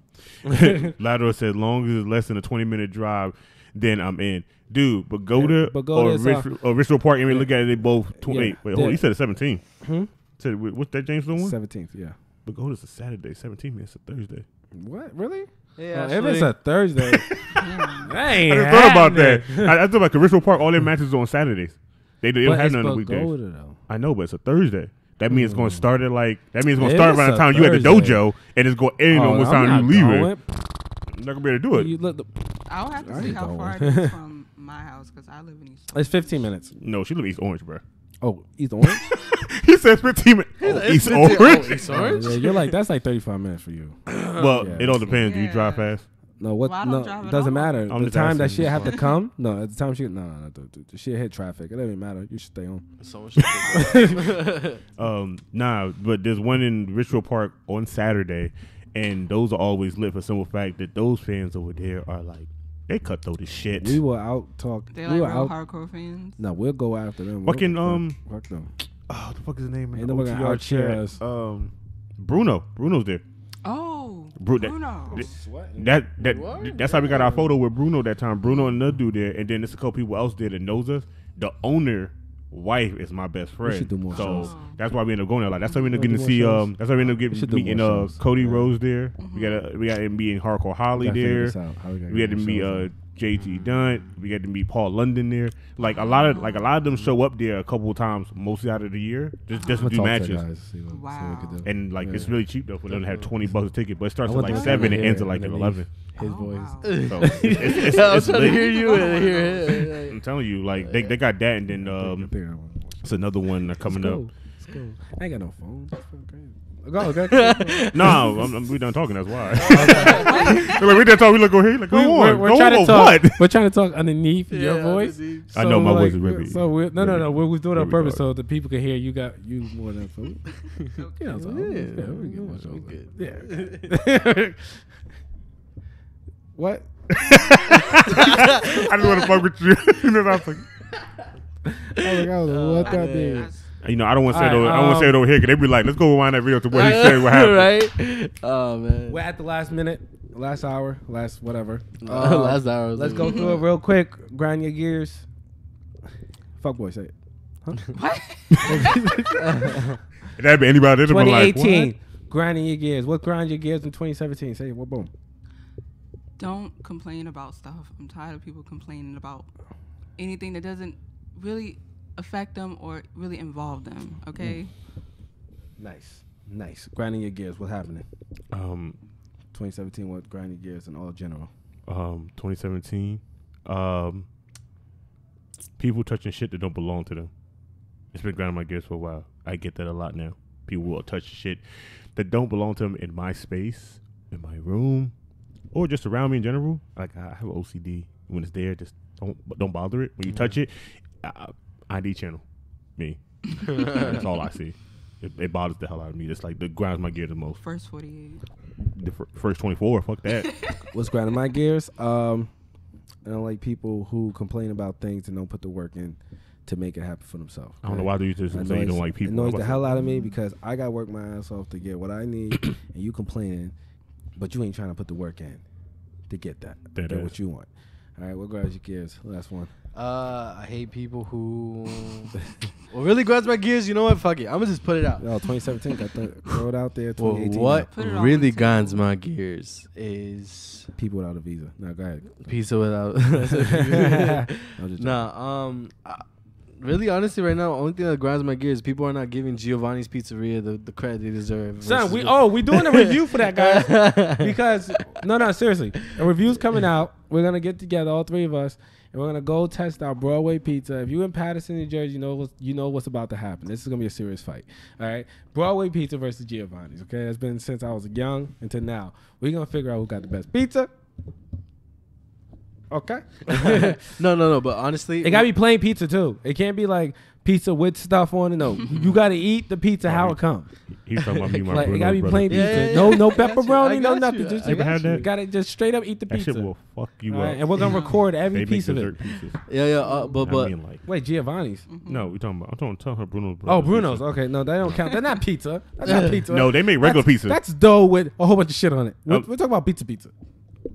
Lateral said, long as it's less than a 20-minute drive, then I'm in. Dude, Pagoda Pagoda is, or Richfield Park, and we look at it, they both 28. Yeah, Wait, hold on, yeah. you said it's 17. Hmm? Said, what's that Jamestown one? 17th, yeah. Pagoda's a Saturday, 17 minutes a Thursday. What? Really? Yeah, If it's a Thursday, I just thought about that. I thought about Richfield Park, all their matches are on Saturdays. They don't But have it's none on the weekdays. Pagoda, though. I know, but it's a Thursday. That means it's going to start at like. That means it's going to If start it's around the a time you at the Thursday. dojo, and it's going to end on what I'm time not you leave it. going. You're not gonna be able to do it. You look, I'll have I to see ain't how going. far it is from my house because I live in East. it's 15 minutes. No, she live in East Orange, bro. Oh, East Orange? He said 15 minutes. Oh, East Orange. East Yeah, Orange? you're like, that's like 35 minutes for you. Well, Yeah. it all depends. Do you drive Yeah. fast? No, what? Well, I don't No, drive at doesn't all. matter. I'm The just time that asking shit you. have to come. No, at the time she. No. The shit hit traffic. It doesn't matter. You should stay home. So much shit. Nah, but there's one in Richfield Park on Saturday, and those are always lit for simple fact that those fans over there are like, they cut through the shit. We will out talk. They're We like will real out. hardcore fans. No, we'll go after them. Fucking, Fuck them. Oh, the fuck is his name? in Ain't the nobody gonna OTR out-cheer chat? us. Bruno's there. Oh, Bru- that- Bruno. That's how we got our photo with Bruno that time. Bruno and another dude there, and then there's a couple people else there that knows us. The owner wife is my best friend. should do more so shows. that's why we ended up going there. Like that's how we ended up We getting to should see. do more shows. That's how we ended up We should getting do meeting more shows. Cody Yeah. Rose there. Mm-hmm. We got to meet Hardcore Holly Gotta figure there. this out. How we gotta We get had to more meet shows. JT Dunn. We got to meet Paul London there. Like a lot of them show up there a couple of times, mostly out of the year, just to I'ma do talk to matches. guys, see what we Wow. could do. And like it's Yeah. really cheap though for them to have $20 a ticket, but it starts I at want like them 7 to and hear ends it at like underneath 11. His Oh, voice. wow. So it's I was trying to lit. hear you and hear it. I'm telling you, like they got that, and then I think I wanna watch it. it's another one coming Let's up. go. Let's go. I ain't got no phone. That's fucking crazy. Go. No, we done talking. That's why. Like, we done talking. We look go here. Like, go on. We're Go trying on. to talk. What? We're trying to talk underneath your voice. I know my voice is like, really- So we're, no. We're doing it on really purpose dark. so the people can hear you got you more than food. You know, so Yeah, we get more we shows. good. Yeah. What? I just want to fuck with you. You know, I was like, I don't know what that man. means. you know, I don't want to say it. All right, I don't want to say it over here because they be like, let's go rewind that video to what he I said. What happened? Right? Oh man. We're at the last minute, last hour, last whatever. Last hour. was Let's like- go through it real quick. Grind your gears. Fuck boy, say it. What? If that be anybody, they'd have been like, 2018. Grinding your gears. What grind your gears in 2017? Say it. What boom. Don't complain about stuff. I'm tired of people complaining about anything that doesn't really affect them or really involve them. Okay. Nice. Grinding your gears. What's happening? 2017. 2017. What grinding gears in all general? 2017. People touching shit that don't belong to them. It's been grinding my gears for a while. I get that a lot now. People will touch shit that don't belong to them in my space, in my room, or just around me in general. Like I have OCD. When it's there, just don't bother it. When you touch it, ID channel, me. That's all I see. It bothers the hell out of me. It's like it grinds my gear the most. First 48. The first 24, fuck that. What's grinding my gears? I don't like people who complain about things and don't put the work in to make it happen for themselves. I don't know why do you just say you don't like people. It annoys the hell out of me because I got to work my ass off to get what I need, and you complaining, but you ain't trying to put the work in to get that. That Get is. what you want. All right, what grinds your gears? Last one. I hate people who. What really grinds my gears? You know what? Fuck it. I'm gonna just put it out. No, 2017. Got to throw it out there. Well, 2018. what Put it on really the grinds table. my gears is People without a visa. No, go ahead. pizza without. No, just Nah, Really, honestly, right now, only thing that grinds my gears is people are not giving Giovanni's Pizzeria the credit they deserve. Son, we doing a review for that, guys. Because no, seriously, a review's coming out. We're gonna get together, all three of us, and we're gonna go test out Broadway Pizza. If you in Patterson, New Jersey, you know what's about to happen. This is gonna be a serious fight. All right, Broadway Pizza versus Giovanni's. Okay, it's been since I was young until now. We're gonna figure out who got the best pizza. Okay. No. But honestly, It gotta be plain pizza too. It can't be like pizza with stuff on it. No, you gotta eat the pizza how it comes. He's talking about me, my Like, brother. it gotta be brother. plain pizza. Yeah. No I pepperoni, no got nothing. you. Just You ever had that? you gotta just straight up eat the That pizza. shit will fuck you All right, up. and we're gonna record every They piece make of it. dessert pizzas. yeah. But I mean, like, Wait, Giovanni's. no, we talking about. I'm talking her Bruno's. Oh, Brothers Bruno's. pizza. Okay, no, they don't count. They're not pizza. That's not pizza. No, they make regular pizza. That's dough with a whole bunch of shit on it. We're Oh. talking about pizza.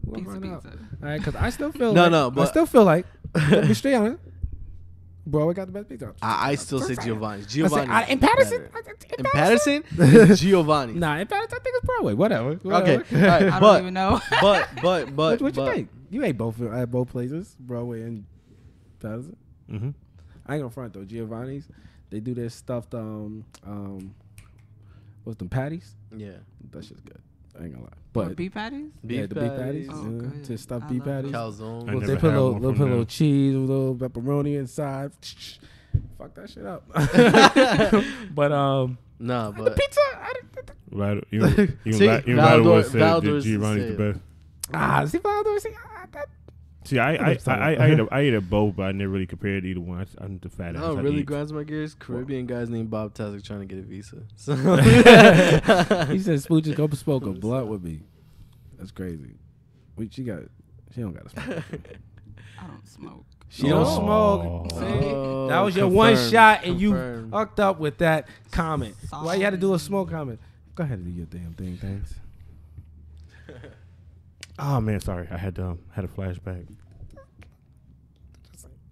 We're gonna Pizza, find out. pizza. All right, because I still feel No, I but- still feel like be straight on it. Bro, we got the best pizza. I still say Giovanni's. I say, Giovanni's in Patterson? better. In Patterson, it's Giovanni's. Nah, in Patterson, I think it's Broadway. Whatever. Okay, Whatever. all right, I but don't even know. but What you think? You ain't both at both places, Broadway and Patterson. Mm-hmm. I ain't gonna front though. Giovanni's, they do their stuffed what's them patties? Yeah, That shit's good. I ain't gonna lie. But But beef patties? yeah, the beef patties, Oh, yeah, good. just stuffed I beef love patties. those. calzone. I Well, never they put had a little, one they from put a little them. cheese, a little pepperoni inside. Fuck that shit up. But Nah, the but pizza. Right, even See, Valdor Valdor said is Giovanni's the the best. See, Valdor, See, I ate it both, but I never really compared either one. I'm the fat ass. no, I really eat. grinds my gears. Caribbean guys named Bob Tasek trying to get a visa. So he said, "Smooches, go smoke a blunt with me." That's crazy. She don't got to smoke. I don't smoke. She don't Oh. smoke. See? That was your one confirmed, shot, and you confirmed. fucked up with that comment. Sorry. Why you had to do a smoke comment? Go ahead and do your damn thing, thanks. Oh man, sorry. I had a flashback.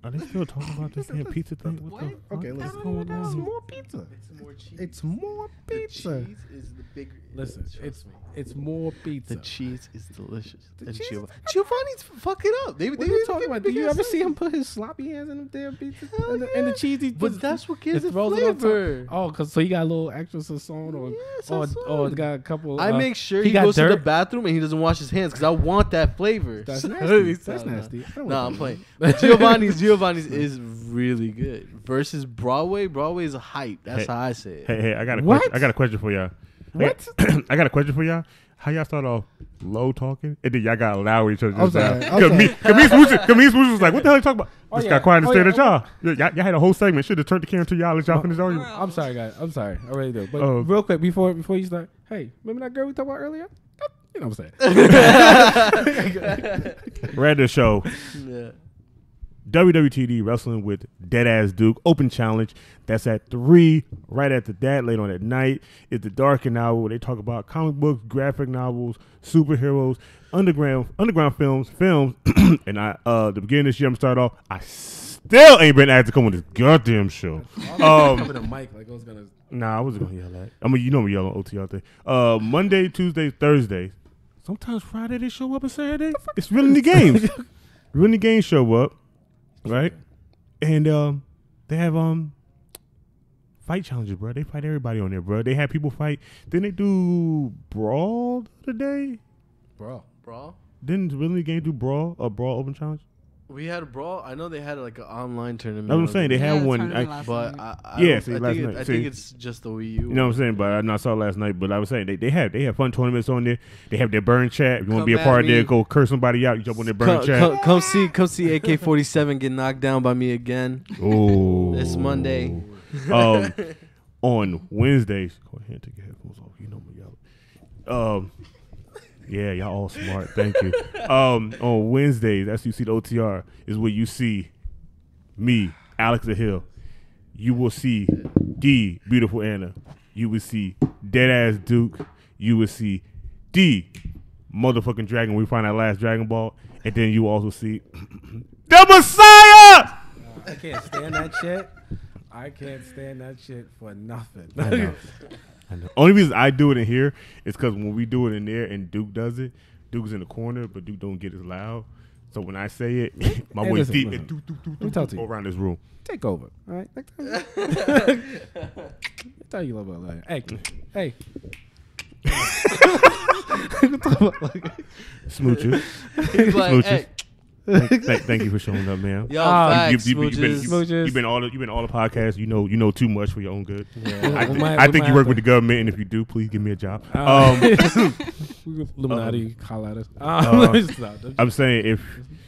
Are they still talking about this damn pizza thing? What the fuck Okay, is listen. going on? more pizza. It's more cheese. It's more pizza. The cheese is the big. Listen, trust me. it's more pizza. The cheese is delicious. The And cheese- Giovanni's fuck it up. They What are you talking about? Do you ever see him put his sloppy hands in the damn pizza? Hell And the yeah. cheese he puts. But that's what gives it it throws it on top. flavor. Oh, cause so he got a little extra sazon or Sazon. got a couple. I make sure he he got goes to the dirt? bathroom and he doesn't wash his hands because I want that flavor. That's So- nasty. so, That's nasty. I don't Nah, want I'm that. playing. But Giovanni's is really good. Versus Broadway. Broadway is a hype. That's Hey. how I say it. Hey, I got a What? question. I got a question for y'all. What? I got a question for y'all. How y'all start off low talking and then y'all got loud with each other? I'm sorry. Camille Smooches was like, "What the hell are you talking about?" Just yeah. got quiet and Oh, stared yeah. at y'all. Y'all had a whole segment. Should have turned the camera to y'all and y'all finished arguing. I'm sorry, guys. I'm sorry. I really do. But Oh. real quick before you start, hey, remember that girl we talked about earlier? You know what I'm saying? We're at the show. Yeah. WWTD Wrestling with Deadass Duke Open Challenge. That's at 3. Right after that, late on at night, is the Darkened Hour where they talk about comic books, graphic novels, superheroes, underground films. And the beginning of this year, I'm starting off. I still ain't been asked to come on this goddamn show. With a mic like I was gonna. Nah, I wasn't gonna yell at. I mean, you know me yell on OTR thing. Monday, Tuesday, Thursday. Sometimes Friday they show up and Saturday. It's really the games. Really the games show up. Right, and they have fight challenges, bro. They fight everybody on there, bro. They have people fight. Then they do brawl today. Bro. Didn't really game do brawl open challenge? We had a brawl. I know they had like an online tournament. That's what I'm saying. They Yeah, had the one. tournament last But night. I Yeah, don't- see, I last think night. I See. think it's just the Wii U. You know what I'm saying? But I saw last night. But I was saying they have fun tournaments on there. They have their burn chat. If you want to be a Come part at of there, me. go curse somebody out. You jump on their burn chat. Come see AK-47 get knocked down by me again Oh, this Monday. On Wednesdays, go ahead and take your headphones off. You know me, y'all. Yeah, y'all all smart. Thank you. On Wednesdays, that's you see the OTR is where you see me, Alex the Hill. You will see D, beautiful Anna. You will see Deadass Duke. You will see D, motherfucking Dragon. We find our last Dragon Ball, and then you also see the Messiah. I can't stand that shit. I can't stand that shit for nothing. I know. Only reason I do it in here is because when we do it in there and Duke does it, Duke's in the corner, but Duke don't get as loud. So when I say it, my Hey, voice listen, deep listen. and Let me talk to you. go around this room. Take over. All right. Tell you a little bit later. Hey. Smooches. He's like, Smooches. hey. Thank you for showing up, man. Yo, facts, facts, Smooches. You've been all the podcasts. You know too much for your own good. Yeah. I think you work with the government, and if you do, please give me a job. Illuminati, call at us. I'm saying if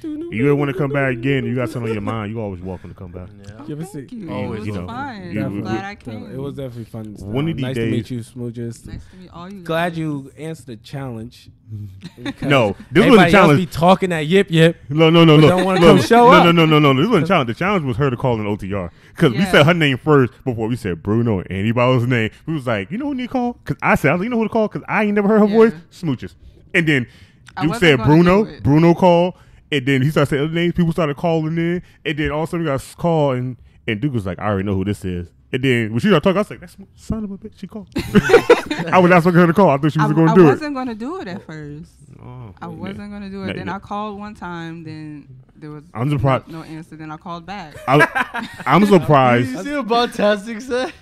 you ever want to come back again, and you got something on your mind, you're always welcome to come back. Yeah. You ever see? Thank you. Always, It was you know, fun. you- I'm glad I came. It was definitely fun. One of these nice days- to meet you, Smooches. Nice to meet all you guys. Glad you answered the challenge. No, this was a Everybody else challenge. be talking that yip. No. don't wanna come show up. No. This wasn't a challenge. The challenge was her to call an OTR because we Yeah. said her name first before we said Bruno and anybody else's name. We was like, you know who need to call? Because I said, you know who to call? Because I ain't never heard her Yeah. voice. Smooches. And then I you wasn't said gonna Bruno. do it. Bruno called. And then he started saying other names. People started calling in. And then all of a sudden we got a call and Duke was like, I already know who this is. And then when she started talking, I was like, that's son of a bitch. She called. I was asking her to call. I thought she was going to do I it. wasn't going to do it at first. Oh, I wasn't going to do it. Nah, Then yeah. I called one time. Then there was I'm surprised. no answer. Then I called back. I'm surprised. You see what Bontastic said?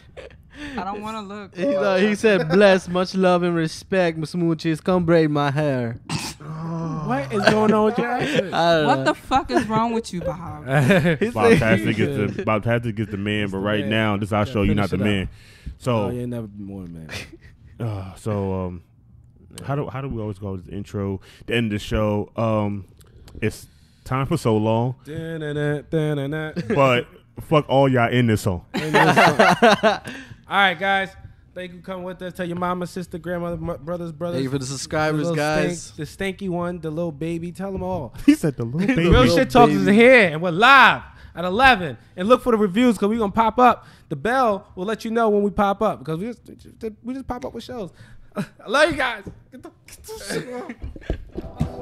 I don't want to look. He said, bless, much love and respect, Smooches. Come braid my hair. What is going on with your accent? I don't What know. the fuck is wrong with you, Bob? Bob Tastic is the man, but the right man. now, this I'll show you not finish the it man. up. So, Oh, you ain't never been more man. how do we always go with this intro? The end of the show. It's time for so long, but fuck all y'all in this song. All right, guys. Thank you for coming with us. Tell your mama, sister, grandmother, brothers. Thank you for the the subscribers, little guys. the stanky one, the little baby. Tell them all. He said the little baby. Real Little Shit Talkers baby. is here, and we're live at 11. And look for the reviews because we're going to pop up. The bell will let you know when we pop up because we just pop up with shows. I love you guys. Get the shit on.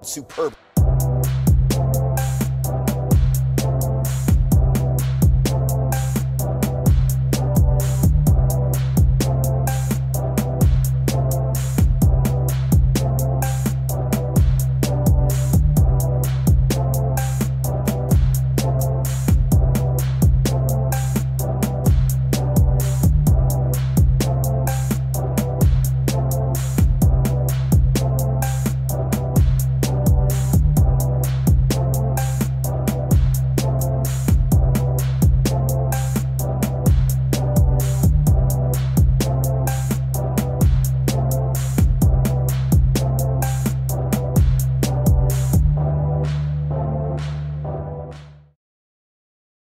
Superb.